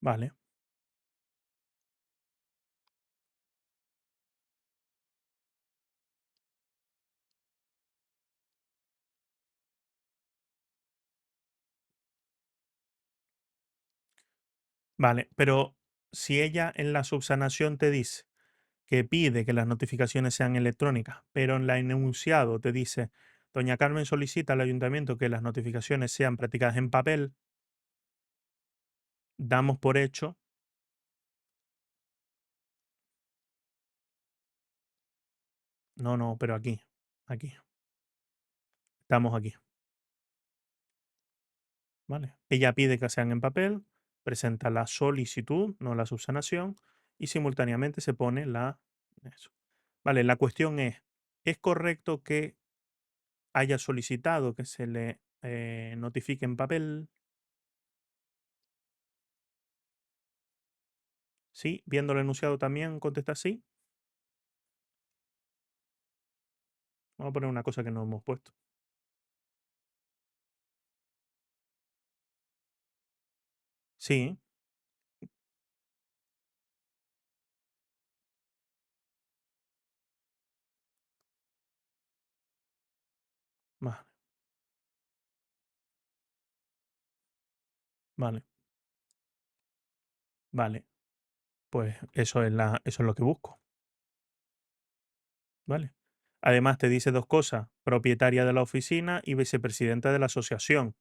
Vale, vale. Pero si ella en la subsanación te dice que pide que las notificaciones sean electrónicas, pero en la enunciado te dice, doña Carmen solicita al ayuntamiento que las notificaciones sean practicadas en papel, damos por hecho, no, no, pero aquí, estamos aquí. ¿Vale? Ella pide que sean en papel, presenta la solicitud, no la subsanación, y simultáneamente se pone la... Eso. Vale, la cuestión ¿es correcto que haya solicitado que se le notifique en papel? Sí, viendo el enunciado también contesta sí. Vamos a poner una cosa que no hemos puesto. Sí, vale, vale, vale. Pues eso es lo que busco, ¿vale? Además te dice dos cosas, propietaria de la oficina y vicepresidenta de la asociación.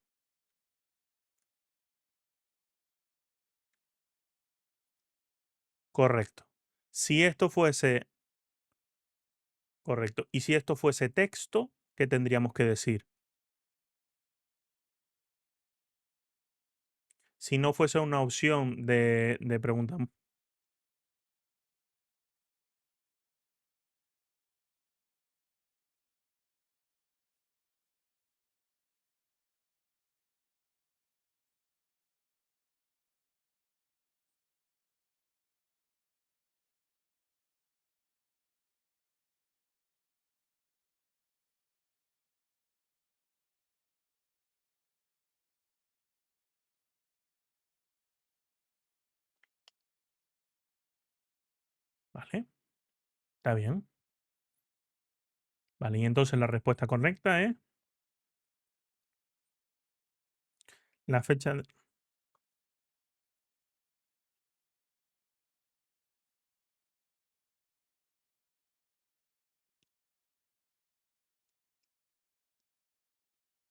Correcto. Si esto fuese correcto, y si esto fuese texto, ¿qué tendríamos que decir? Si no fuese una opción de pregunta, ¿vale? Está bien. Vale, y entonces la respuesta correcta es la fecha.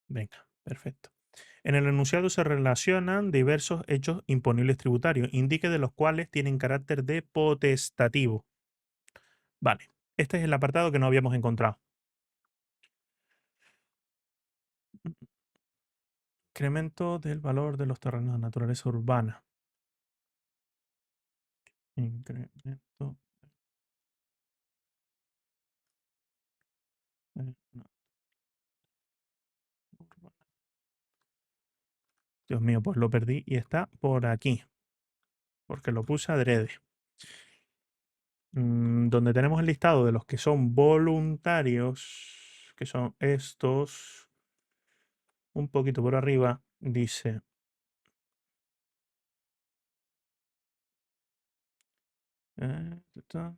Venga, perfecto. En el enunciado se relacionan diversos hechos imponibles tributarios, indique de los cuales tienen carácter de potestativo. Vale, este es el apartado que no habíamos encontrado. Incremento del valor de los terrenos de naturaleza urbana. Incremento. No, urbana. Dios mío, pues lo perdí y está por aquí, porque lo puse adrede. Donde tenemos el listado de los que son voluntarios, que son estos, un poquito por arriba, dice ta,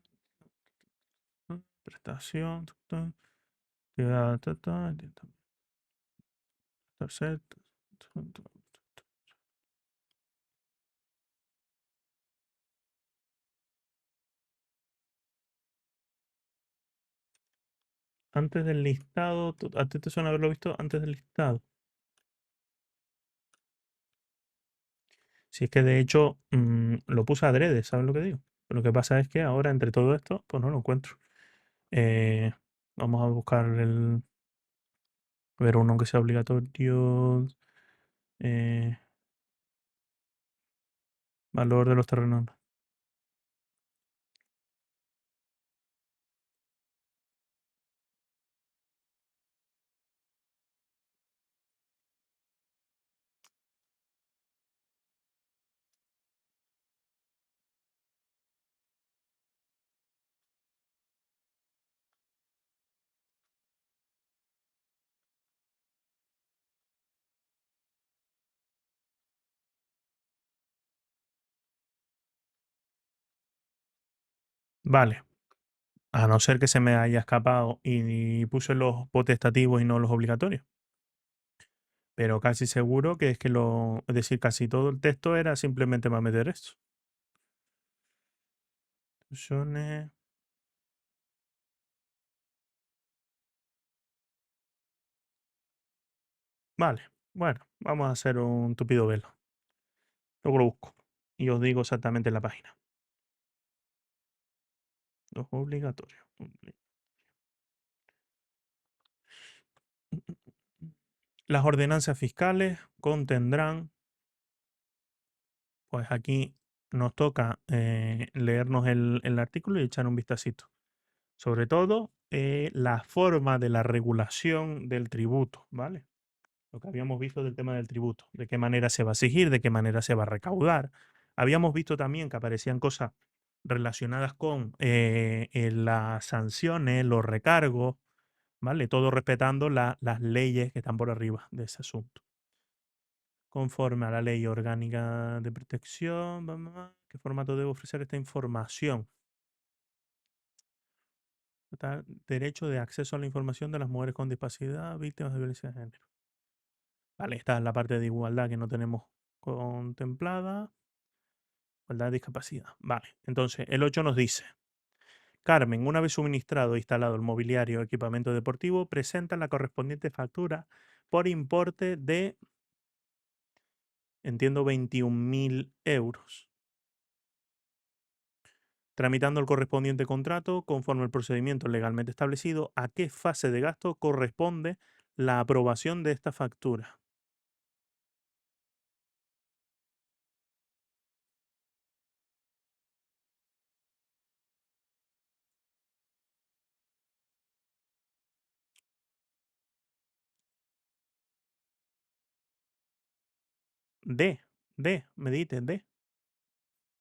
prestación, ta, ta, ta, tercer, antes del listado, ¿a ti te suena haberlo visto antes del listado? Si es que de hecho lo puse adrede, ¿sabes lo que digo? Lo que pasa es que ahora entre todo esto, pues no lo encuentro. Eh, Vamos a buscar ver uno que sea obligatorio. eh, Valor de los terrenos. Vale, a no ser que se me haya escapado y puse los potestativos y no los obligatorios. Pero casi seguro que es que es decir, casi todo el texto era simplemente para meter esto. Opciones. Vale, bueno, vamos a hacer un tupido velo. Luego lo busco y os digo exactamente la página. Los obligatorios. Las ordenanzas fiscales contendrán, pues aquí nos toca leernos el artículo y echar un vistacito. Sobre todo, la forma de la regulación del tributo, ¿vale? Lo que habíamos visto del tema del tributo, de qué manera se va a exigir, de qué manera se va a recaudar. Habíamos visto también que aparecían cosas relacionadas con las sanciones, los recargos, ¿vale? Todo respetando las leyes que están por arriba de ese asunto. Conforme a la ley orgánica de protección, ¿qué formato debe ofrecer esta información? Derecho de acceso a la información de las mujeres con discapacidad, víctimas de violencia de género. Vale, esta es la parte de igualdad que no tenemos contemplada. Igualdad de discapacidad. Vale, entonces el 8 nos dice, Carmen, una vez suministrado e instalado el mobiliario o equipamiento deportivo, presenta la correspondiente factura por importe de, entiendo, 21.000 euros. Tramitando el correspondiente contrato conforme al procedimiento legalmente establecido, ¿a qué fase de gasto corresponde la aprobación de esta factura? D, medite, D,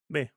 B.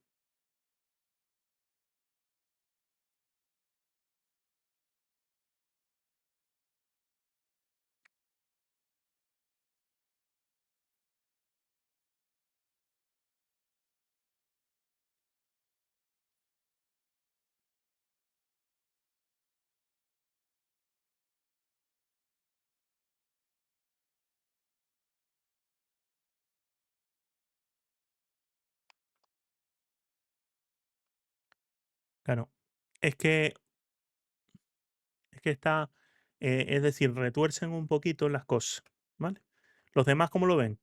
Claro, es que, es que está, es decir, retuercen un poquito las cosas, ¿vale? ¿Los demás cómo lo ven?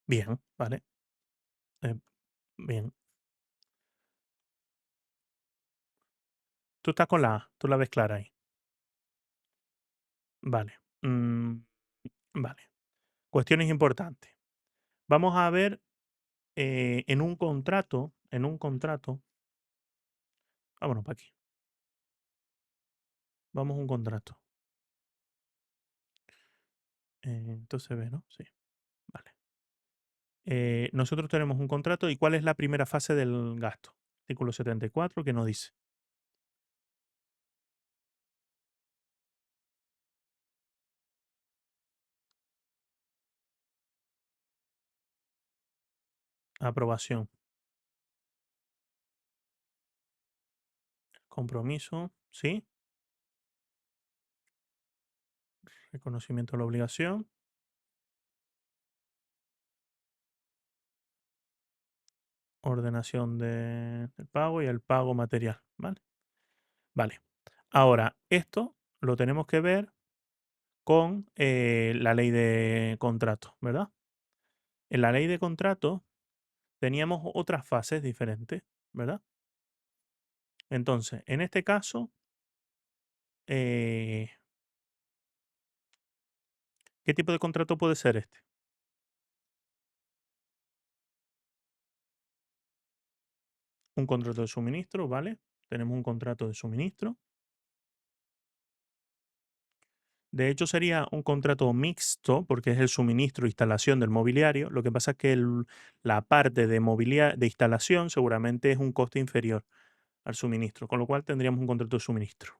Bien, vale. eh, bien. Tú estás con la A, tú la ves clara ahí. Vale. Vale. Cuestiones importantes. Vamos a ver en un contrato, vámonos para aquí. Vamos a un contrato. Entonces ve, ¿no? Sí, vale. Nosotros tenemos un contrato y ¿cuál es la primera fase del gasto? Artículo 74, ¿qué nos dice? Aprobación, compromiso, ¿sí? Reconocimiento de la obligación, ordenación del pago y el pago material, ¿vale? Vale. Ahora, esto lo tenemos que ver con la ley de contrato, ¿verdad? En la ley de contrato teníamos otras fases diferentes, ¿verdad? Entonces, en este caso, eh, ¿qué tipo de contrato puede ser este? Un contrato de suministro, ¿vale? Tenemos un contrato de suministro. De hecho, sería un contrato mixto porque es el suministro e instalación del mobiliario. Lo que pasa es que la parte de instalación seguramente es un coste inferior al suministro, con lo cual tendríamos un contrato de suministro.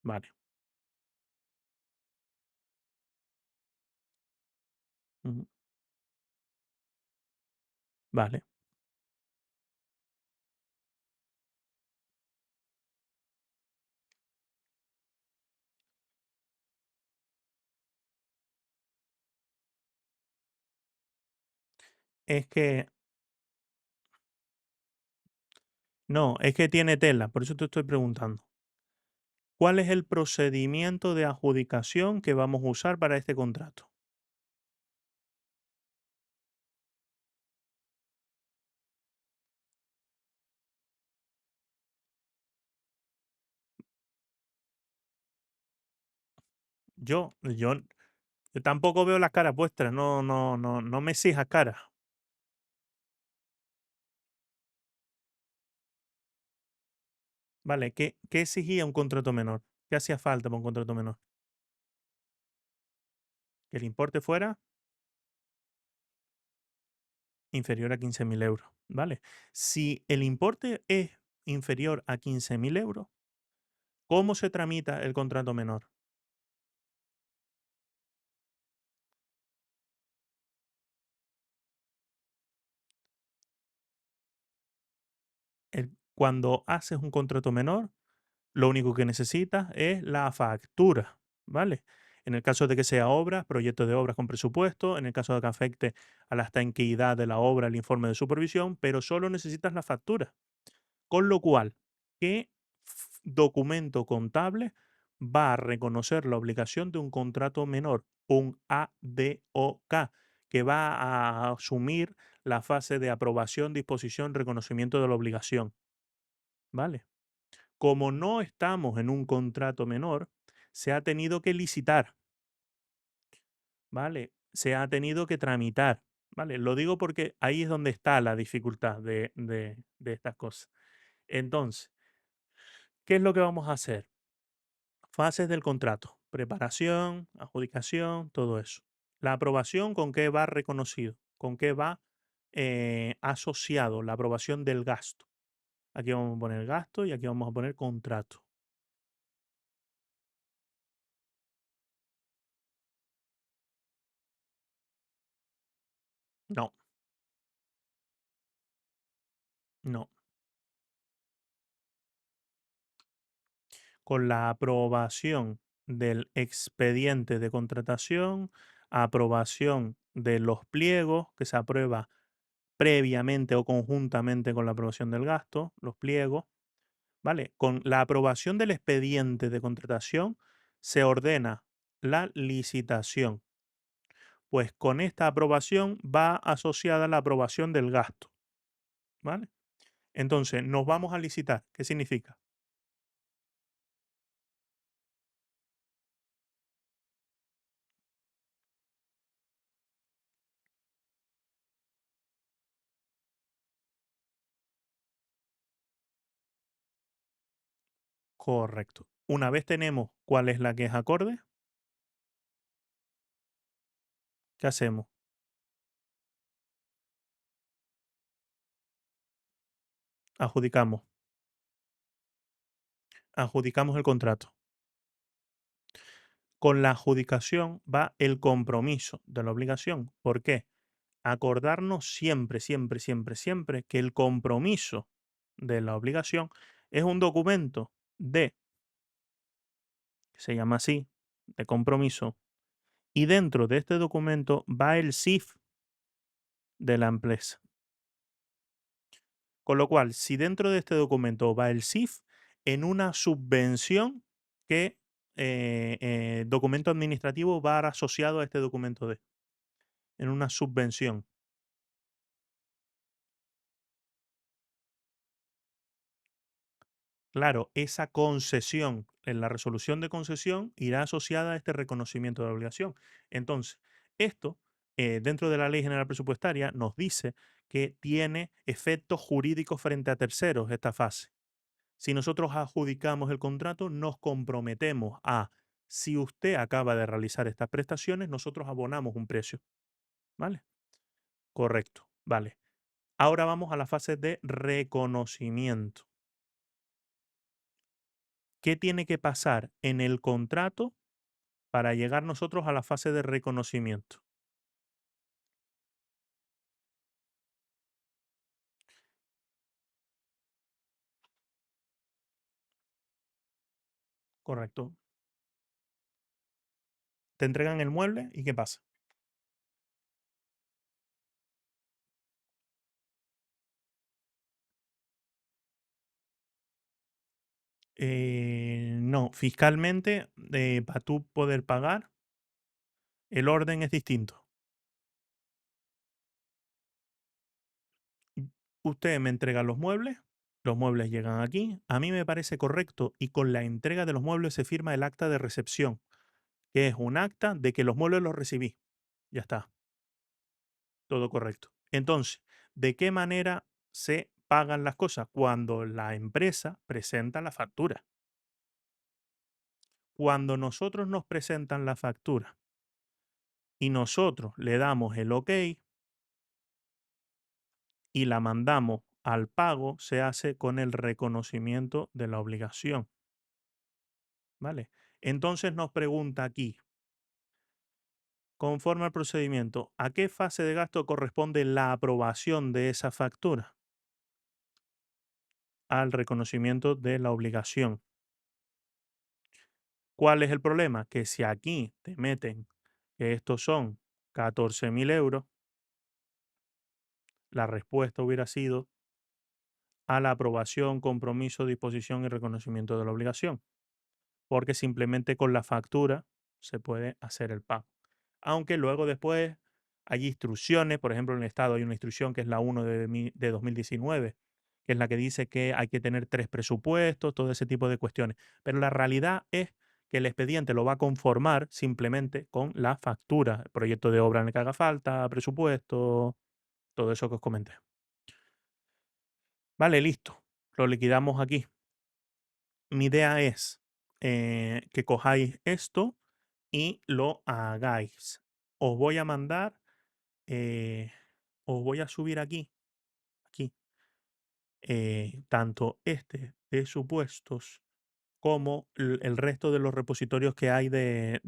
Vale. Ujú. Vale. Es que, no, es que tiene tela, por eso te estoy preguntando. ¿Cuál es el procedimiento de adjudicación que vamos a usar para este contrato? Yo, yo, yo tampoco veo las caras vuestras, no, no, no, no me exijas caras. Vale, ¿qué exigía un contrato menor? ¿Qué hacía falta para un contrato menor? Que el importe fuera inferior a 15.000 euros, ¿vale? Si el importe es inferior a 15.000 euros, ¿cómo se tramita el contrato menor? Cuando haces un contrato menor, lo único que necesitas es la factura, ¿vale? En el caso de que sea obra, proyecto de obras con presupuesto, en el caso de que afecte a la estanqueidad de la obra, el informe de supervisión, pero solo necesitas la factura. Con lo cual, ¿qué documento contable va a reconocer la obligación de un contrato menor? Un ADOK, que va a asumir la fase de aprobación, disposición, reconocimiento de la obligación, ¿vale? Como no estamos en un contrato menor, se ha tenido que licitar, ¿vale? Se ha tenido que tramitar, ¿vale? Lo digo porque ahí es donde está la dificultad de estas cosas. Entonces, ¿qué es lo que vamos a hacer? Fases del contrato: preparación, adjudicación, todo eso. La aprobación, ¿con qué va reconocido? ¿Con qué va asociado? La aprobación del gasto. Aquí vamos a poner gasto y aquí vamos a poner contrato. No, no. Con la aprobación del expediente de contratación, aprobación de los pliegos, que se aprueba previamente o conjuntamente con la aprobación del gasto, los pliegos, ¿vale? Con la aprobación del expediente de contratación se ordena la licitación. Pues con esta aprobación va asociada la aprobación del gasto, ¿vale? Entonces, nos vamos a licitar. ¿Qué significa? Correcto. Una vez tenemos cuál es la que es acorde, ¿qué hacemos? Adjudicamos. Adjudicamos el contrato. Con la adjudicación va el compromiso de la obligación. ¿Por qué? Acordarnos siempre, siempre, siempre, siempre que el compromiso de la obligación es un documento que se llama así, de compromiso, y dentro de este documento va el CIF de la empresa. Con lo cual, si dentro de este documento va el CIF, en una subvención que documento administrativo va asociado a este documento en una subvención. Claro, esa concesión, en la resolución de concesión, irá asociada a este reconocimiento de la obligación. Entonces, esto, dentro de la Ley General Presupuestaria, nos dice que tiene efectos jurídicos frente a terceros esta fase. Si nosotros adjudicamos el contrato, nos comprometemos a, si usted acaba de realizar estas prestaciones, nosotros abonamos un precio. ¿Vale? Correcto. Vale. Ahora vamos a la fase de reconocimiento. ¿Qué tiene que pasar en el contrato para llegar nosotros a la fase de reconocimiento? Correcto. Te entregan el mueble y ¿qué pasa? No, fiscalmente, para tú poder pagar, el orden es distinto. Usted me entrega los muebles llegan aquí, a mí me parece correcto y con la entrega de los muebles se firma el acta de recepción, que es un acta de que los muebles los recibí. Ya está, todo correcto. Entonces, ¿de qué manera se pagan las cosas? Cuando la empresa presenta la factura. Cuando nosotros nos presentan la factura y nosotros le damos el ok y la mandamos al pago, se hace con el reconocimiento de la obligación. ¿Vale? Entonces nos pregunta aquí, conforme al procedimiento, ¿a qué fase de gasto corresponde la aprobación de esa factura? Al reconocimiento de la obligación. ¿Cuál es el problema? Que si aquí te meten que estos son 14.000 euros, la respuesta hubiera sido a la aprobación, compromiso, disposición y reconocimiento de la obligación, porque simplemente con la factura se puede hacer el pago. Aunque luego después hay instrucciones, por ejemplo, en el Estado hay una instrucción que es la 1 de 2019, que es la que dice que hay que tener 3 presupuestos, todo ese tipo de cuestiones. Pero la realidad es que el expediente lo va a conformar simplemente con la factura, el proyecto de obra en el que haga falta, presupuesto, todo eso que os comenté. Vale, listo. Lo liquidamos aquí. Mi idea es que cojáis esto y lo hagáis. Os voy a mandar, eh, os voy a subir aquí, tanto este de supuestos como el resto de los repositorios que hay de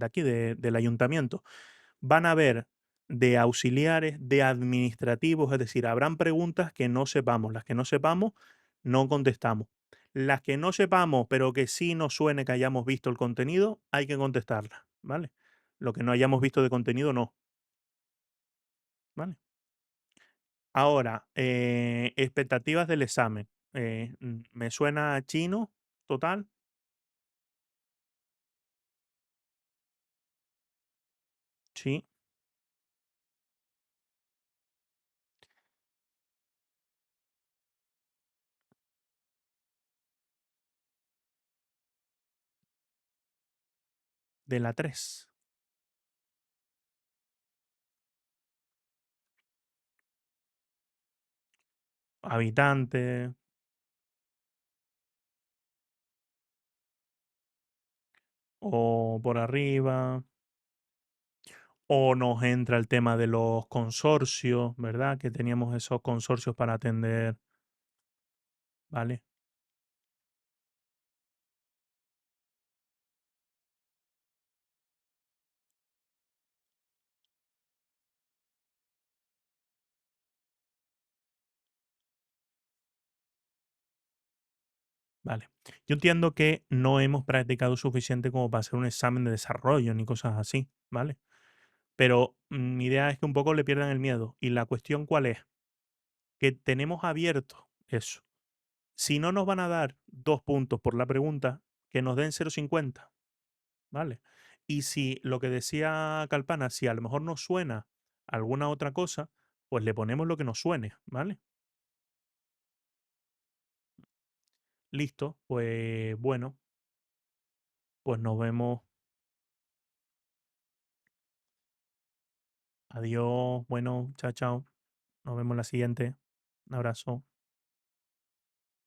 aquí, del ayuntamiento. Van a haber de auxiliares, de administrativos, es decir, habrán preguntas que no sepamos. Las que no sepamos, no contestamos. Las que no sepamos, pero que sí nos suene que hayamos visto el contenido, hay que contestarlas, ¿vale? Lo que no hayamos visto de contenido, no. ¿vale? Ahora, expectativas del examen. ¿Me suena chino total? Sí, de la 3. Habitante, o por arriba, o nos entra el tema de los consorcios, ¿verdad? Que teníamos esos consorcios para atender, ¿vale? Vale. Yo entiendo que no hemos practicado suficiente como para hacer un examen de desarrollo ni cosas así, ¿vale? Pero mi idea es que un poco le pierdan el miedo. ¿Y la cuestión cuál es? Que tenemos abierto eso. Si no nos van a dar 2 puntos por la pregunta, que nos den 0,50, ¿vale? Y si lo que decía Calpana, si a lo mejor nos suena alguna otra cosa, pues le ponemos lo que nos suene, ¿vale? Listo, pues bueno, pues nos vemos. Adiós, bueno, chao, chao. Nos vemos la siguiente. Un abrazo.